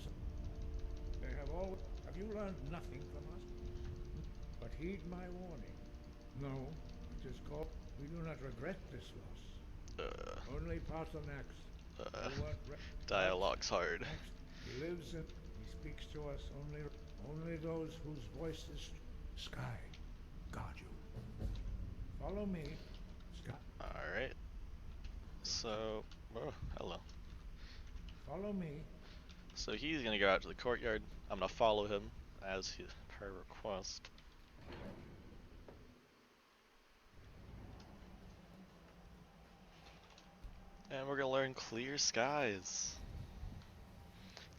They have all... Have you learned nothing from us? But heed my warning. No, it is called... We do not regret this loss. Only Paternax. Dialogue's hard. He lives in... He speaks to us only those whose voice is... Sky, guard you. Follow me, Sky. Alright. So... Oh, hello. Follow me. So he's gonna go out to the courtyard. I'm gonna follow him as per request. And we're gonna learn Clear Skies.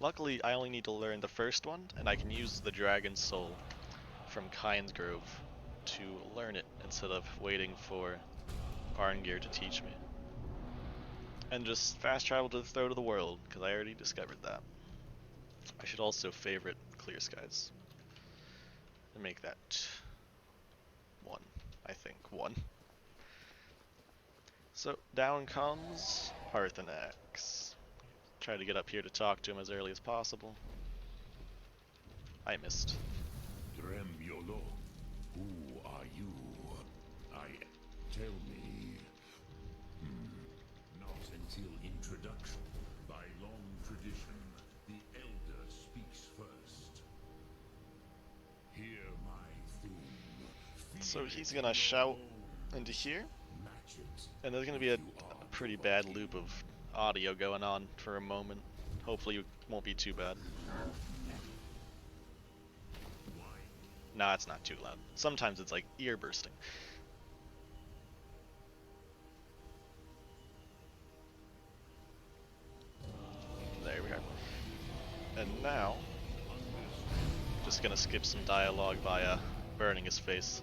Luckily, I only need to learn the first one, and I can use the Dragon Soul from Kynesgrove to learn it instead of waiting for Arngeir to teach me. And just fast travel to the throat of the world, because I already discovered that. I should also favorite Clear Skies. And make that 1, I think, 1. So, down comes Parthenax. Try to get up here to talk to him as early as possible. I missed. Dremyolo, who are you? Tell me. Not until introduction. By long tradition, the elder speaks first. Hear my theme. So he's gonna shout into here, and there's gonna be a pretty bad loop of audio going on for a moment. Hopefully it won't be too bad. Nah, it's not too loud. Sometimes it's like ear bursting. There we are. And now, just gonna skip some dialogue by burning his face.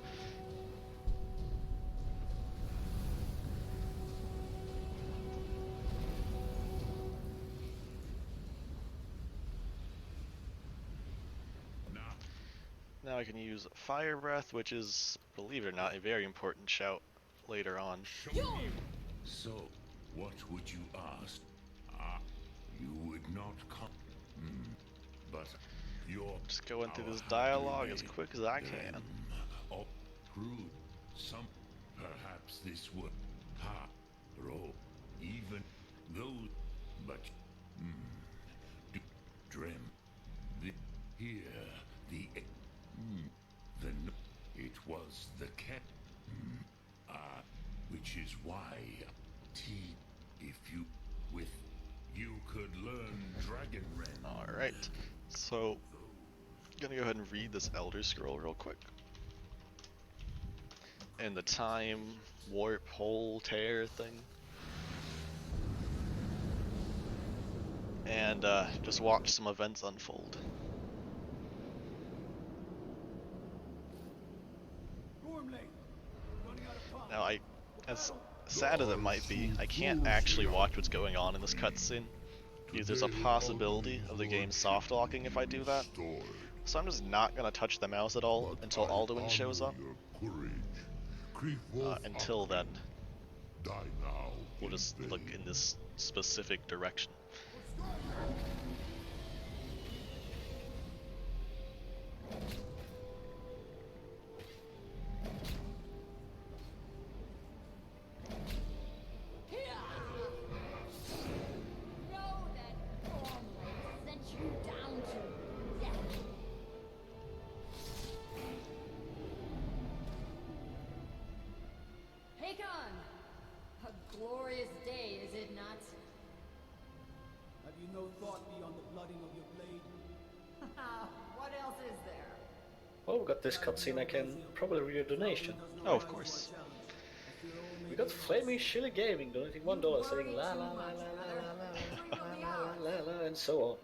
Now I can use Fire Breath, which is, believe it or not, a very important shout later on. So, what would you ask? You would not come. But you're just going through this dialogue as quick as I can. Crude. Some. Perhaps this would. Roll. Even though. But. Drem. Here. It was the cat. Which is why, if you could learn Dragon Ren. Alright, so I'm gonna go ahead and read this Elder Scroll real quick. And the time warp hole tear thing. And just watch some events unfold. Now, as sad as it might be, I can't actually watch what's going on in this cutscene, because there's a possibility of the game soft locking if I do that. So I'm just not gonna touch the mouse at all until Alduin shows up. Until then, we'll just look in this specific direction. Glorious day, is it not? Have you no thought beyond the blooding of your blade? What else is there? Well, we got this cutscene. I can probably read a donation. Oh, of course. We got Flaming Chili Gaming donating $1 saying la la la la la la la la and so on.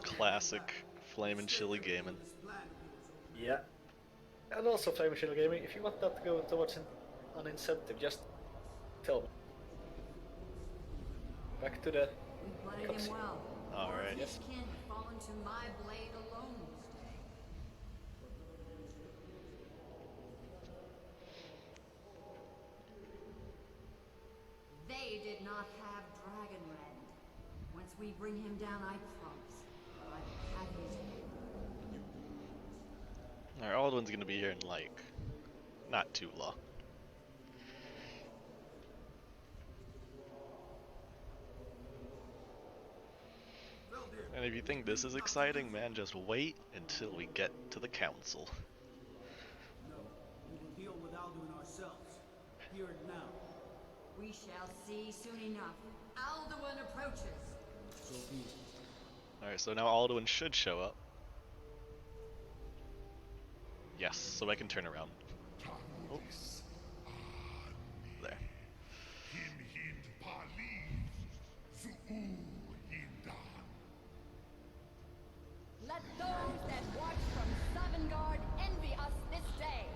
Classic Flamin' Chili Gaming. Yeah. And also Flaming Chili Gaming, if you want that to go towards an incentive, just tell me. Back to the We blooded him well. Alright. Fish can't fall into my blade alone this day. They did not have Dragon Ren. Once we bring him down, I promise. I will have his head. Alright, Alduin's gonna be here in like, not too long. And if you think this is exciting, man, just wait until we get to the council. No, we will deal with Alduin ourselves. Here and now. We shall see soon enough. Alduin approaches. So be it. Alright, so now Alduin should show up. Yes, so I can turn around. Oh. There. Let those that watch from Sovngarde envy us this day.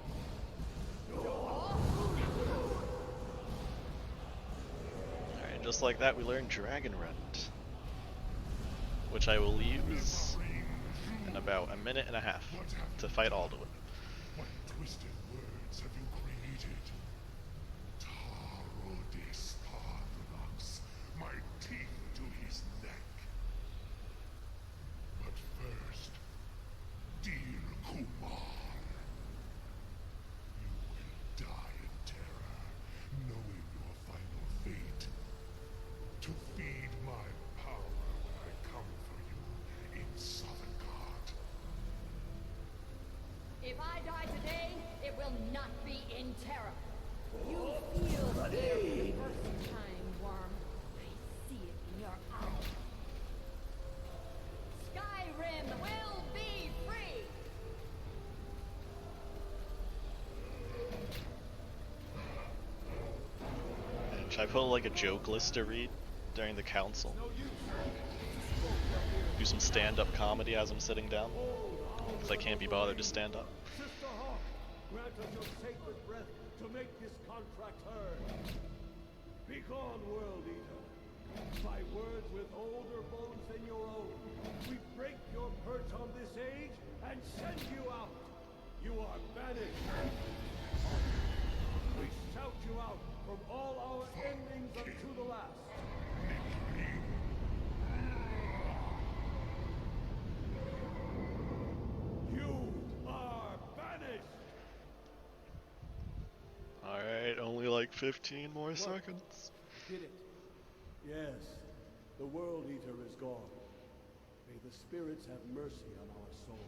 Alright, just like that, we learned Dragon Rend, which I will use in about a minute and a half to fight Alduin. What twisted words have you created? Tarodis Parthenox, my teeth to his neck. But first, dear Kumar, you will die in terror, knowing your final fate. To feed my power when I come for you in Sovngarde. If I die today, it will not be in terror. You feel fear for the first time, Worm. I see it in your eyes. Skyrim will be free! And should I put like a joke list to read during the council? Do some stand-up comedy as I'm sitting down? Because I can't be bothered to stand up. Sister Hawk, grant us your sacred breath to make this contract heard. Begone, World Eater. By words with older bones than your own, we break your perch on this age and send you out. You are banished. We shout you out from all our endings unto the last. You are banished! Alright, only like 15 more seconds. Did it. Yes, the World Eater is gone. May the spirits have mercy on our souls.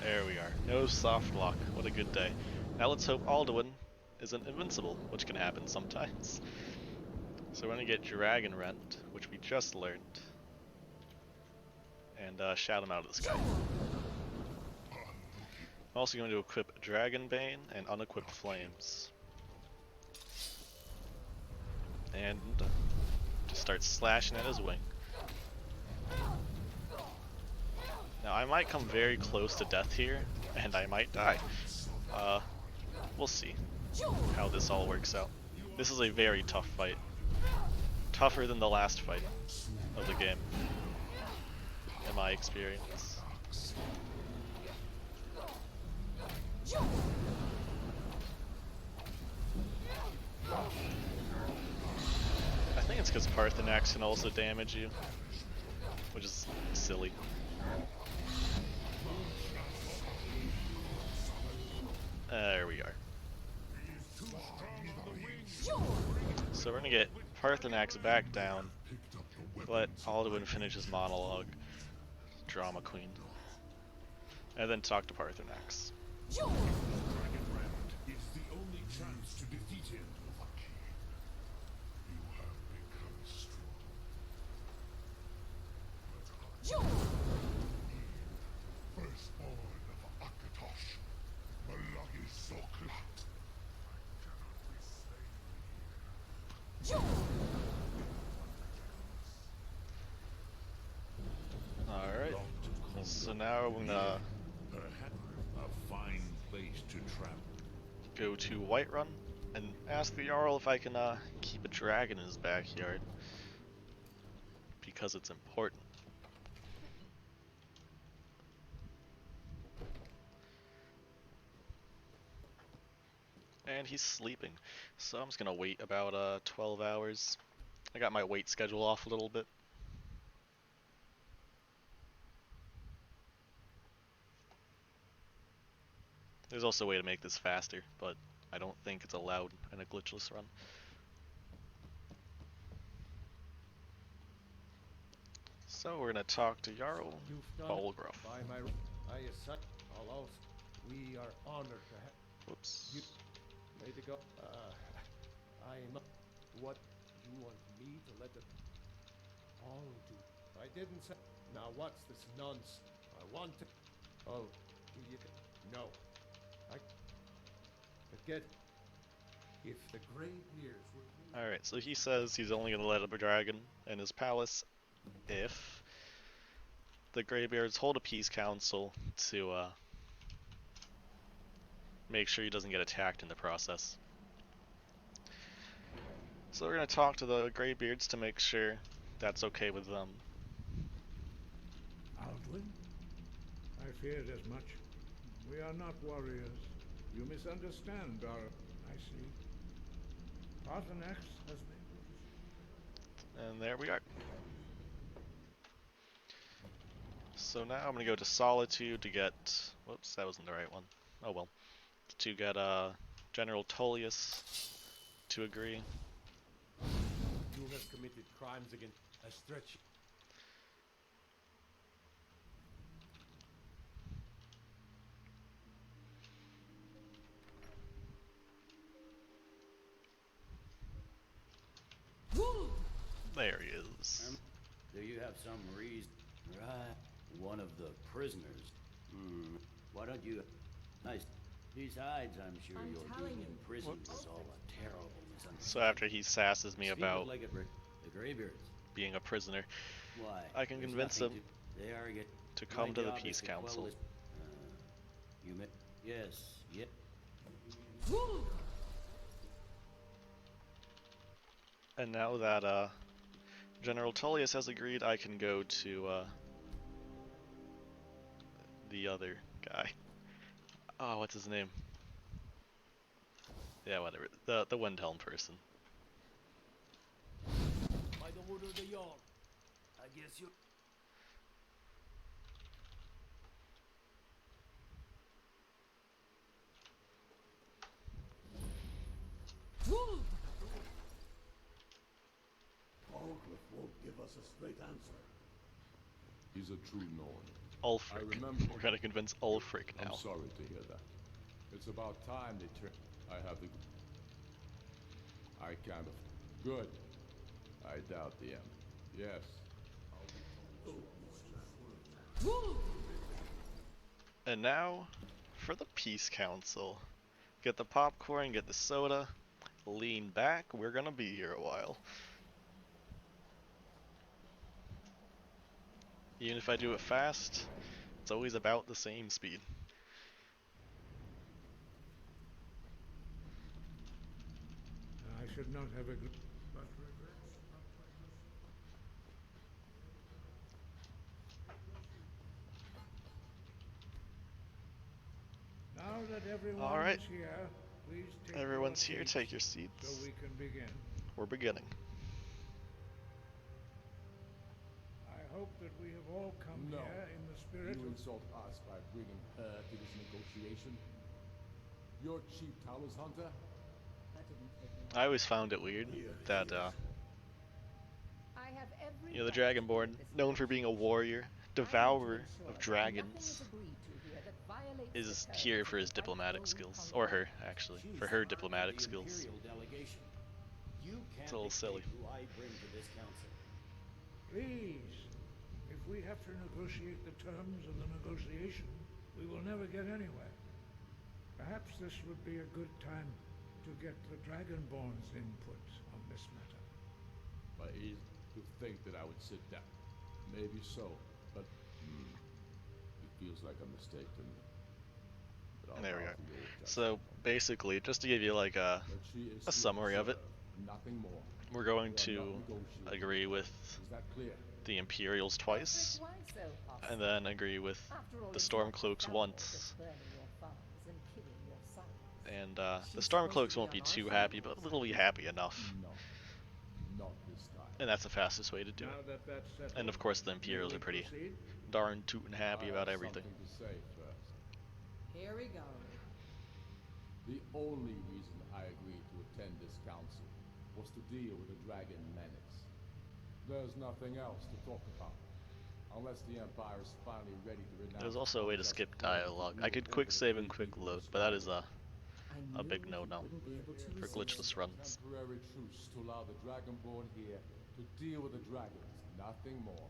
There we are. No soft lock. What a good day. Now let's hope Alduin isn't invincible, which can happen sometimes. So we're gonna get Dragon Rend, which we just learned, and shout him out of the sky. I'm also going to equip Dragon Bane and unequip Flames. And just start slashing at his wing. Now I might come very close to death here, and I might die. We'll see how this all works out. This is a very tough fight. Tougher than the last fight of the game, in my experience. I think it's because Parthenax can also damage you, which is silly. There we are. So we're gonna get Parthenax back down, let Alduin finish his monologue, Drama Queen, and then talk to Parthenax. Dragon Rend is the only chance to defeat him. You have become strong. Firstborn of Akatosh, Malagi Soklat. I cannot be slain. Alright, so now we're gonna A fine place to travel. go to Whiterun and ask the Jarl if I can keep a dragon in his backyard, because it's important. And he's sleeping, so I'm just gonna wait about 12 hours. I got my wait schedule off a little bit. There's also a way to make this faster, but I don't think it's allowed in a glitchless run. So we're gonna talk to Jarl Bolgraf. By my although we are honored to have Whoops. you. May to go. I'm. What you want me to let it all do? I didn't say. Now what's this nonsense? I want to. Oh, you can. No. I. Forget. If the Greybeards were. Alright, so he says he's only gonna let a dragon in his palace if the Greybeards hold a peace council to make sure he doesn't get attacked in the process. So we're gonna talk to the Greybeards to make sure that's okay with them. Alduin? I feared as much. We are not warriors. You misunderstand, our... I see. Parthenax has made... And there we are. So now I'm gonna go to Solitude to get... Whoops, that wasn't the right one. Oh well. To get General Tullius to agree. You have committed crimes against a stretch. There he is. Do you have some reason? Right. One of the prisoners. Why don't you... Nice. Besides, I'm sure your being in prison was all a terrible misunderstanding. So after he sasses me about Like the Greybeards. being a prisoner, Why? I can There's convince nothing him They are to come to the Peace quell Council. this- you may... Yes. Yep. And now that General Tullius has agreed, I can go to the other guy. Oh, what's his name? Yeah, whatever. The Windhelm person. By the word of the Jarl, I guess you. Bolgraf won't give us a straight answer. He's a true Norn. Ulfric. I remember. We're gonna convince Ulfric now. I'm sorry to hear that. It's about time they turn. I have the. I kind of. Good. I doubt the end. Yes. And now, for the Peace Council. Get the popcorn, get the soda, lean back, we're gonna be here a while. Even if I do it fast, it's always about the same speed. I should not have agreed, but regrets. Now that everyone is here, please take Everyone's your here, seats take your seats. so we can begin. We're beginning. I hope that we have all come here in the spirit You of... insult us by bringing her to this negotiation? You're Chief Talos Hunter? I always found it weird that, I have every you know, the right to Dragonborn, this known for being a warrior, devourer of dragons, is here for his diplomatic skills. Or her, actually. For her diplomatic skills. It's a little silly. Who I bring to this council. Please, if we have to negotiate the terms of the negotiation, we will never get anywhere. Perhaps this would be a good time to get the Dragonborn's input on this matter. But easy to think that I would sit down. Maybe so, but it feels like a mistake to me. But I'll There we bow go. to your judgment. So, basically, just to give you like a But she is to summary of it, observe, nothing more. we're going We are to not negotiating. agree with Is that clear? the Imperials twice, and then agree with the Stormcloaks once. And the Stormcloaks won't be too happy, but they'll be happy enough. No. Not this time. And that's the fastest way to do Now it. that that's settled, And of course the may Imperials we are pretty proceed? darn tootin' happy I about have everything. Something to say first. Here we go. The only reason I agreed to attend this council was to deal with the dragon menace. There's nothing else to talk about. Unless the Empire is finally ready to renounce... There's also a way to skip dialogue. I could quick save and quick load, but that is a big no-no for glitchless runs. Temporary truce to allow the Dragonborn here to deal with the dragons, nothing more.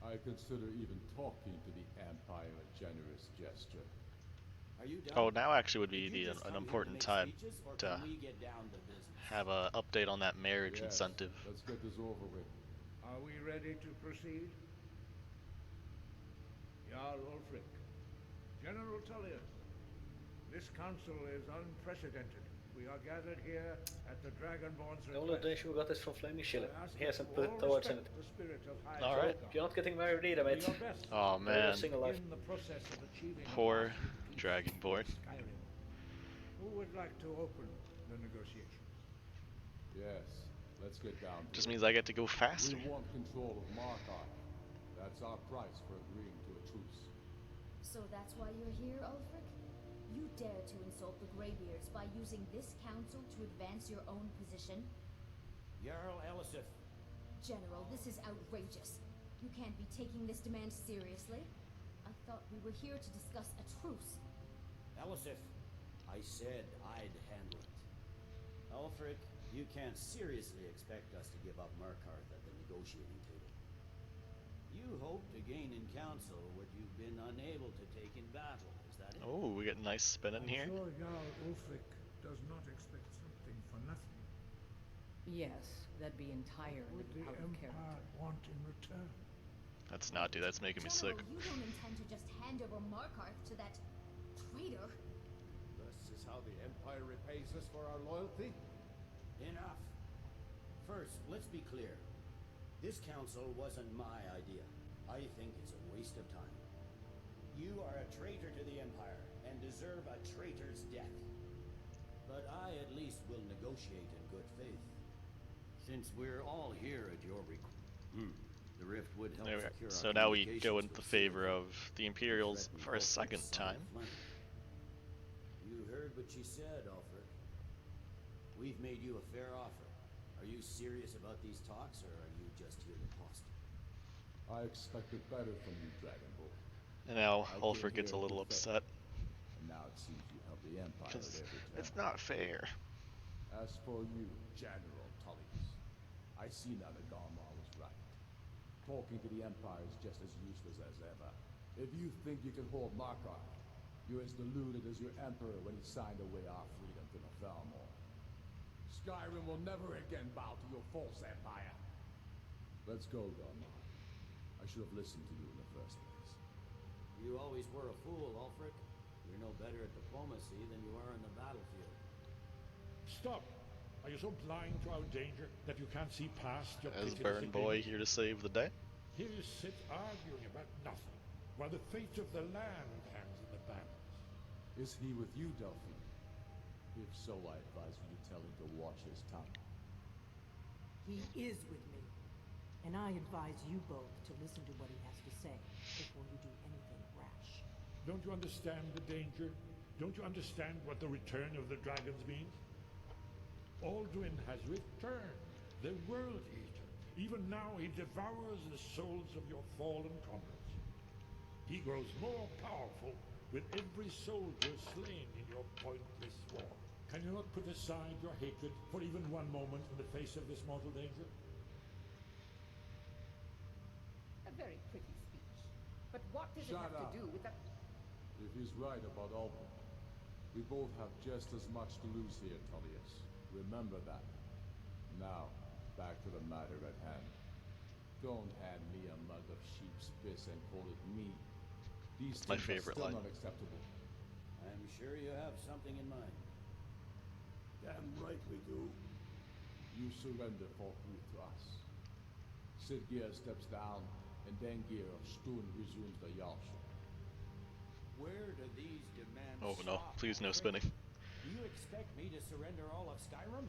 I consider even talking to the Empire a generous gesture. Are you done? Oh, now actually would be Did you just an come here to important make time speeches, or to can we get down to business? have a update on that marriage Yes, incentive. let's get this over with. Are we ready to proceed? Jarl Ulfric, General Tullius, this council is unprecedented. We are gathered here at the Dragonborn's The only request. donation we got is from Flaming Shilling. I ask He that hasn't you put all towards in respect it. the spirit of high Alright. Solgar. You're not getting married either, mate. Do your best Oh Better man, than single life. in the process of achieving a poor lasting peace Dragonborn. in Skyrim. Who would like to open the negotiations? Yes, let's get down to Just it. means I get to go faster. We want control of Markarth. That's our price for agreeing to a truce. So that's why you're here, Ulfric? You dare to insult the Greybeards by using this council to advance your own position? Jarl Elisif. General, this is outrageous. You can't be taking this demand seriously. I thought we were here to discuss a truce. Elisif, I said I'd handle it. Ulfric, you can't seriously expect us to give up Markarth at the negotiating table. You hope to gain in council what you've been unable to take in battle, is that it? Oh, we get a nice spin in here. I'm sure Jarl Ulfric does not expect something for nothing. Yes, that'd be entirely What would the out of Empire character. want in return? That's not, dude. That's making me sick. General, you don't intend to just hand over Markarth to that traitor? This is how the Empire repays us for our loyalty? Enough. First, let's be clear. This council wasn't my idea. I think it's a waste of time. You are a traitor to the Empire and deserve a traitor's death. But I at least will negotiate in good faith. Since we're all here at your request. The rift would help There we secure go. our So now we communications go in with the the favor city. of the Imperials Threaten for a Ulfric's second son time. Flynn. You heard what she said, Ulfric. We've made you a fair offer. Are you serious about these talks, or are you just here to posture? I expected better from you, Dragonborn. And now I came Ulfric gets a here little with faith, upset. and Now it seems you help the Empire at Because every turn. it's not fair. As for you, General Tullius, I see now that Garmar was right. Talking to the Empire is just as useless as ever. If you think you can hold Markarth, you're as deluded as your Emperor when he signed away our freedom to the Thalmor. Skyrim will never again bow to your false empire. Let's go, Garmar. I should have listened to you in the first place. You always were a fool, Ulfric. You're no better at diplomacy than you are in the battlefield. Stop! Are you so blind to our danger that you can't see past your As pitiless Burn Boy ignorance? here to save the day. Here you sit arguing about nothing, while the fate of the land hangs in the balance. Is he with you, Delphine? If so, I advise you to tell him to watch his tongue. He is with me. And I advise you both to listen to what he has to say before you do anything rash. Don't you understand the danger? Don't you understand what the return of the dragons means? Alduin has returned, the World Eater. Even now he devours the souls of your fallen comrades. He grows more powerful with every soldier slain in your pointless war. Can you not put aside your hatred for even one moment in the face of this mortal danger? A very pretty speech. But what does it Shut have up. to do with the... If he's right about Alduin, we both have just as much to lose here, Tullius. Remember that. Now, back to the matter at hand. Don't hand me a mug of sheep's piss and call it mead. These My things favorite are still line. not acceptable. I'm sure you have something in mind. Damn right we do. You surrender Falkreath to us. Sidgeir steps down, and Dengir of Stun resumes the Jarlship. Where do these demands Oh no, stop, please no Ulfric? spinning. Do you expect me to surrender all of Skyrim?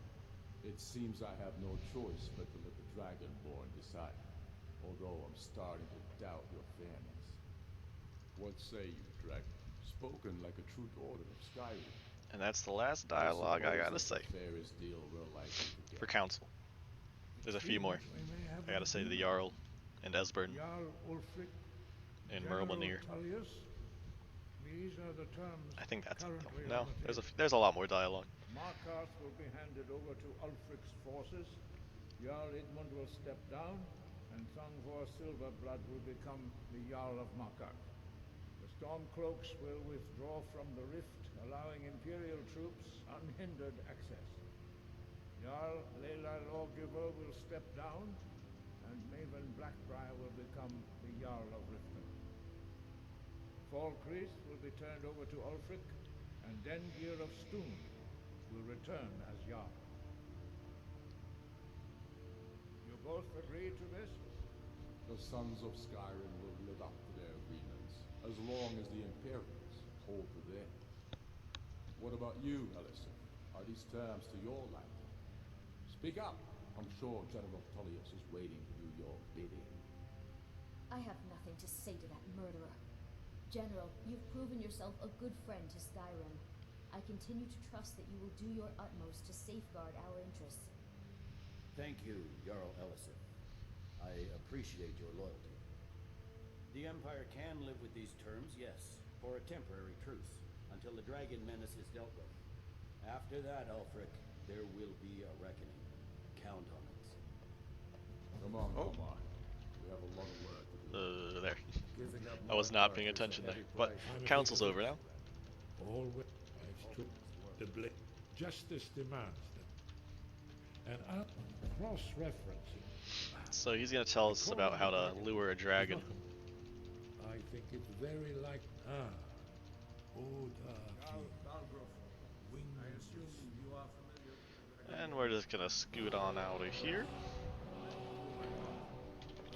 It seems I have no choice but to let the Dragonborn decide. Although I'm starting to doubt your fairness. What say you, Dragon? Spoken like a true daughter of Skyrim. And that's the last dialogue I gotta say Fairest deal we're likely to for get. council. There's a few more. We may have I gotta an say the agreement. Jarl and Esbern Jarl Ulfric, and General Merlinir. Tullius. These are the terms I think that's it. currently No, on the table. there's a lot more dialogue. Markarth will be handed over to Ulfric's forces. Jarl Idmund will step down, and Thongvor Silverblood will become the Jarl of Markarth. The Stormcloaks will withdraw from the rift, allowing Imperial troops unhindered access. Jarl Leila Lawgiver will step down, and Maven Blackbriar will become the Jarl of Riften. Falkreath will be turned over to Ulfric, and Dengir of Stun will return as Jarl. You both agree to this? The Sons of Skyrim will live up to their agreements, as long as the Imperials hold to theirs. What about you, Ellison? Are these terms to your liking? Speak up! I'm sure General Tullius is waiting to do your bidding. I have nothing to say to that murderer. General, you've proven yourself a good friend to Skyrim. I continue to trust that you will do your utmost to safeguard our interests. Thank you, Jarl Ellison. I appreciate your loyalty. The Empire can live with these terms, yes, for a temporary truce, until the dragon menace is dealt with. After that, Ulfric, there will be a reckoning. Count on it. Come on, Oh. come on. We have a lot of work to do. There. Giving up I was not Markarth paying is a attention there. heavy But price. council's over now. Always life's true. The justice demands that. And I'm cross-referencing. So he's gonna tell us about how to lure a dragon. I think it's very like Oda. I assume you are familiar with And we're just gonna scoot on out of here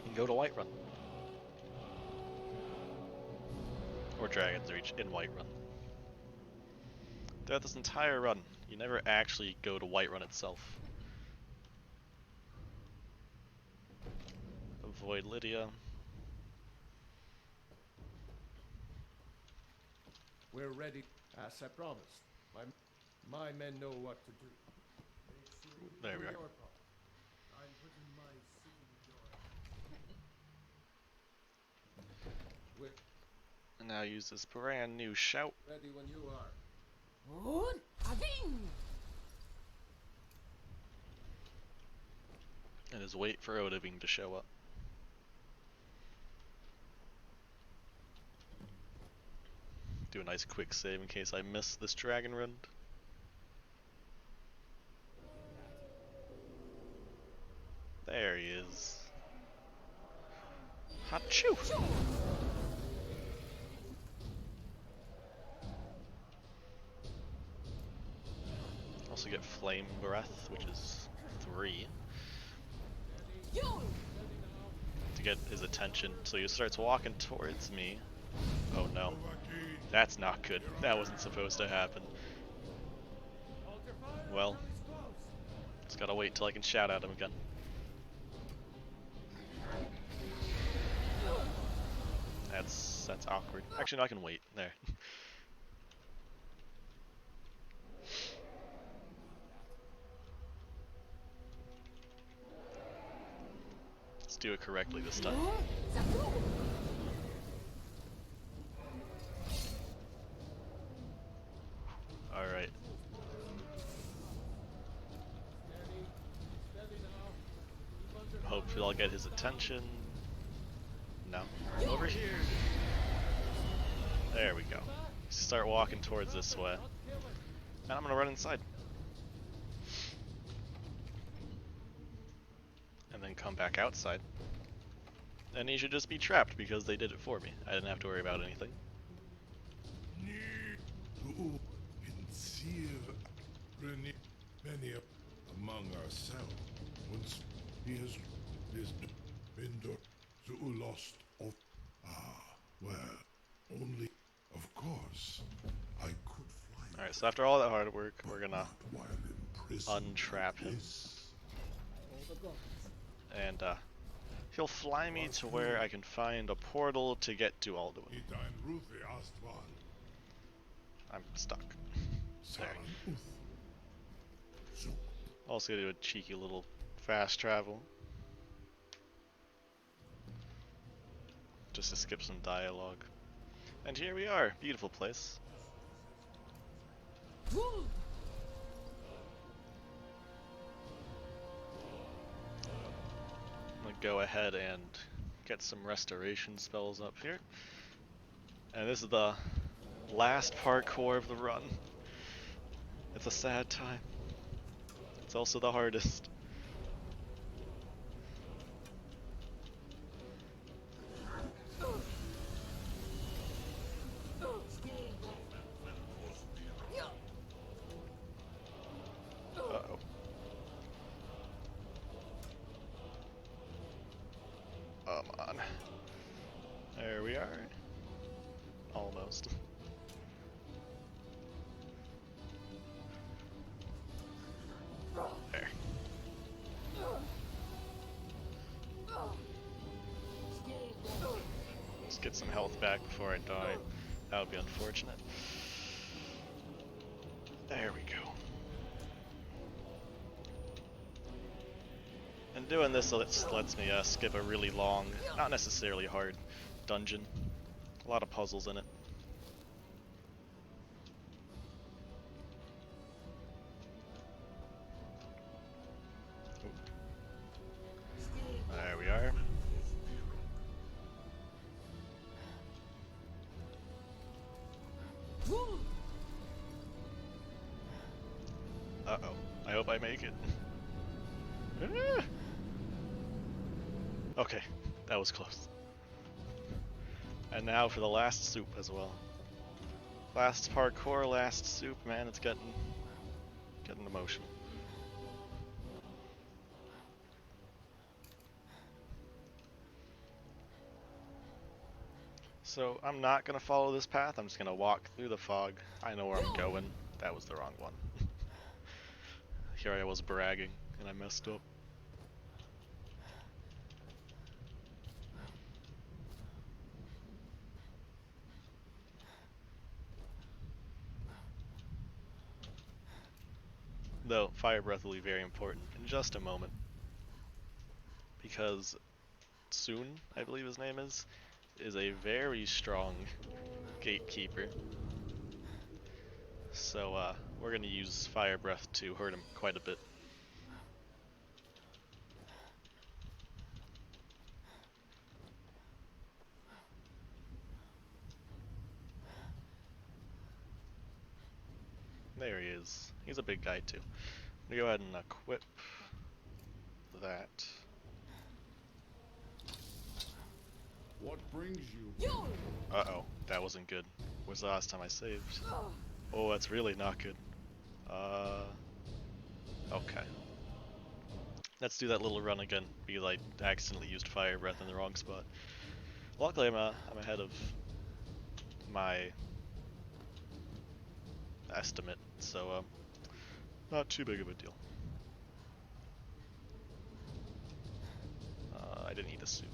and go to Whiterun. Or Dragons Reach in Whiterun. Throughout this entire run, you never actually go to Whiterun itself. Avoid Lydia. We're ready, as I promised. My men know what to do. There we are. I'm putting my city joy. And now use this brand new shout. Ready when you are. And just wait for Odoving to show up. Do a nice quick save in case I miss this dragon run. There he is. Achoo! Also get Flame Breath, which is 3. To get his attention, so he starts walking towards me. Oh no. That's not good. That wasn't supposed to happen. Well, just gotta wait till I can shout at him again. That's awkward. Actually, no, I can wait. There. Let's do it correctly this time. Alright. Hopefully I'll get his attention. No. Over here! There we go. Start walking towards this way. And I'm gonna run inside. And then come back outside. And he should just be trapped because they did it for me. I didn't have to worry about anything. Many among ourselves. Once he has been lost of. Well, only of course I could fly. Alright, so after all that hard work, we're gonna untrap him. And he'll fly me to where I can find a portal to get to Alduin. I'm stuck. There. Also gonna do a cheeky little fast travel. Just to skip some dialogue. And here we are, beautiful place. I'm gonna go ahead and get some restoration spells up here. And this is the last parkour of the run. It's a sad time. It's also the hardest. Uh-oh. Come on. There we are. Almost. There. Let's get some health back before I die. That would be unfortunate. There we go. And doing this lets me skip a really long, not necessarily hard, dungeon. A lot of puzzles in it. There we are. Uh-oh. I hope I make it. Okay, that was close. And now for the last soup as well. Last parkour, last soup, man, it's getting emotional. So I'm not gonna follow this path, I'm just gonna walk through the fog. I know where I'm going. That was the wrong one. Here I was bragging, and I messed up. Though, Fire Breath will be very important in just a moment. Because soon, I believe his name is, is a very strong gatekeeper. So we're gonna use Fire Breath to hurt him quite a bit. There he is. He's a big guy too. I'm gonna go ahead and equip that. What brings you? Uh-oh, that wasn't good. Where's the last time I saved? Oh, that's really not good. Okay. Let's do that little run again, because I accidentally used Fire Breath in the wrong spot. Luckily, I'm ahead of my estimate, so not too big of a deal. I didn't eat a soup.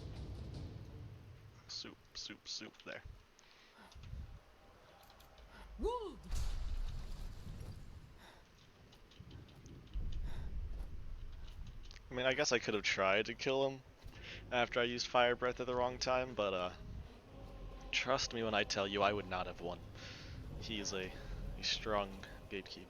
Soup, there. I mean, I guess I could have tried to kill him after I used Fire Breath at the wrong time, but trust me when I tell you I would not have won. He is a strong gatekeeper.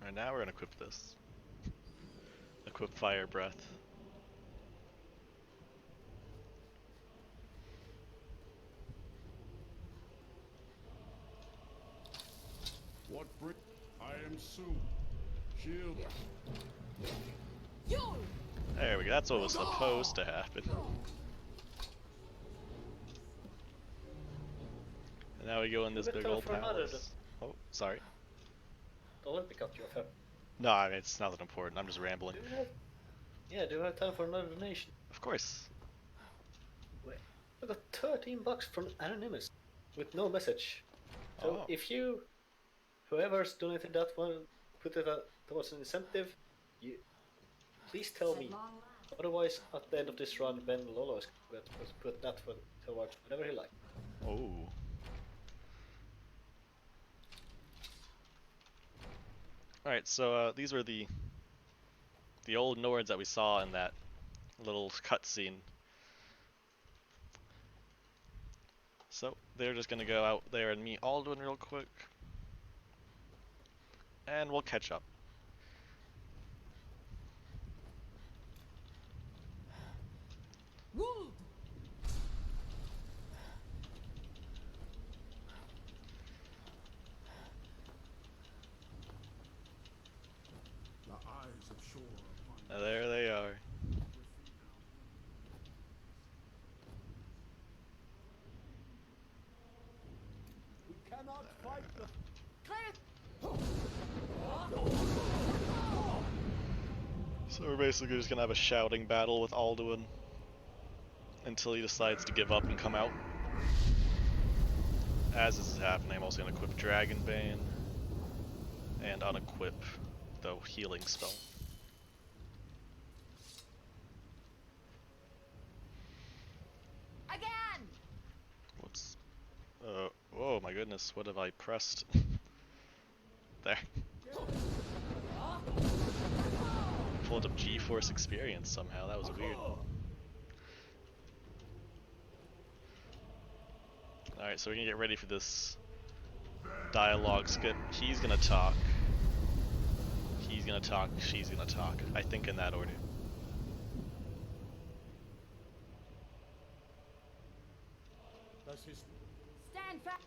Alright, now we're gonna equip this. Equip Fire Breath. What bring? I am soon. Shield. There we go, that's what was supposed to happen. And now we go in this big old palace. Oh, sorry. Don't let me cut you off. No, I mean, it's nothing important, I'm just rambling. Do you have time for another donation? Of course. Wait, I got $13 from Anonymous with no message. So if you, whoever's donated that one, put it towards an incentive, you please tell me. Otherwise, at the end of this run, Ben Lolo is going to put that one towards whatever he likes. Oh. Alright, so these were the old Nords that we saw in that little cutscene. So they're just gonna go out there and meet Alduin real quick, and we'll catch up. The eyes of shore upon There they are. We cannot fight the... So we're basically just gonna have a shouting battle with Alduin until he decides to give up and come out. As this is happening, I'm also gonna equip Dragonbane and unequip the healing spell. Again. Whoops. Oh my goodness, what have I pressed? There. Pulled up G-Force experience somehow, that was weird. Alright, so we're gonna get ready for this dialogue skit. He's gonna talk. He's gonna talk, she's gonna talk. I think in that order. Stand fast.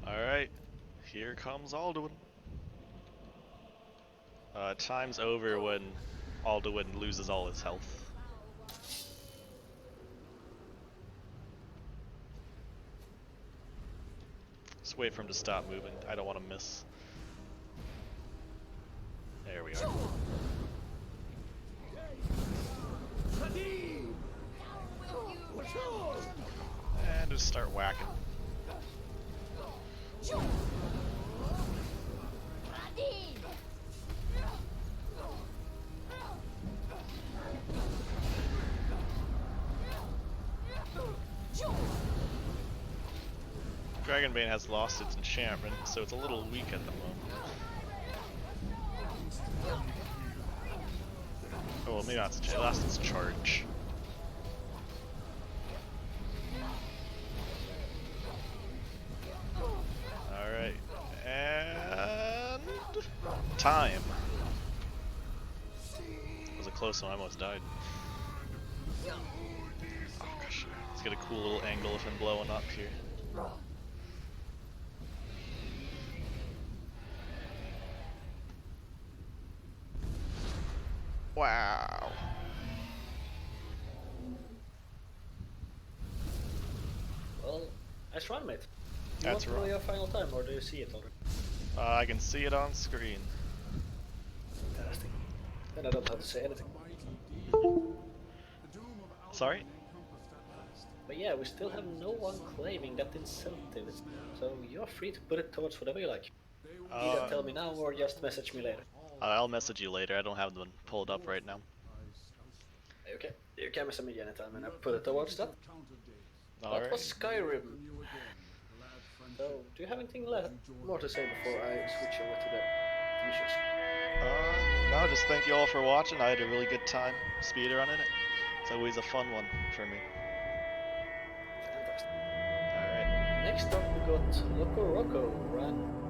Alright, here comes Alduin. Time's over when Alduin loses all his health. Just wait for him to stop moving. I don't want to miss. There we are. And just start whacking. Radin! Dragonbane has lost its enchantment, so it's a little weak at the moment. Oh, well, maybe not. It lost its charge. Alright. And... time. It was a close one, I almost died. Oh gosh. Let's get a cool little angle of him blowing up here. Wow. Well, nice run, mate. You That's want to know right. your final time, or do you see it already? I can see it on screen. Fantastic. Then I don't have to say anything. Sorry? But yeah, we still have no one claiming that incentive, so you're free to put it towards whatever you like. Either tell me now or just message me later. I'll message you later, I don't have them pulled up right now. Okay, you can message me anytime and I put it towards that. That was Skyrim. So, do you have anything more to say before I switch over to the missions? No, just thank you all for watching. I had a really good time speedrunning it. It's always a fun one for me. Fantastic. Alright. Next up we got Loco Roco, run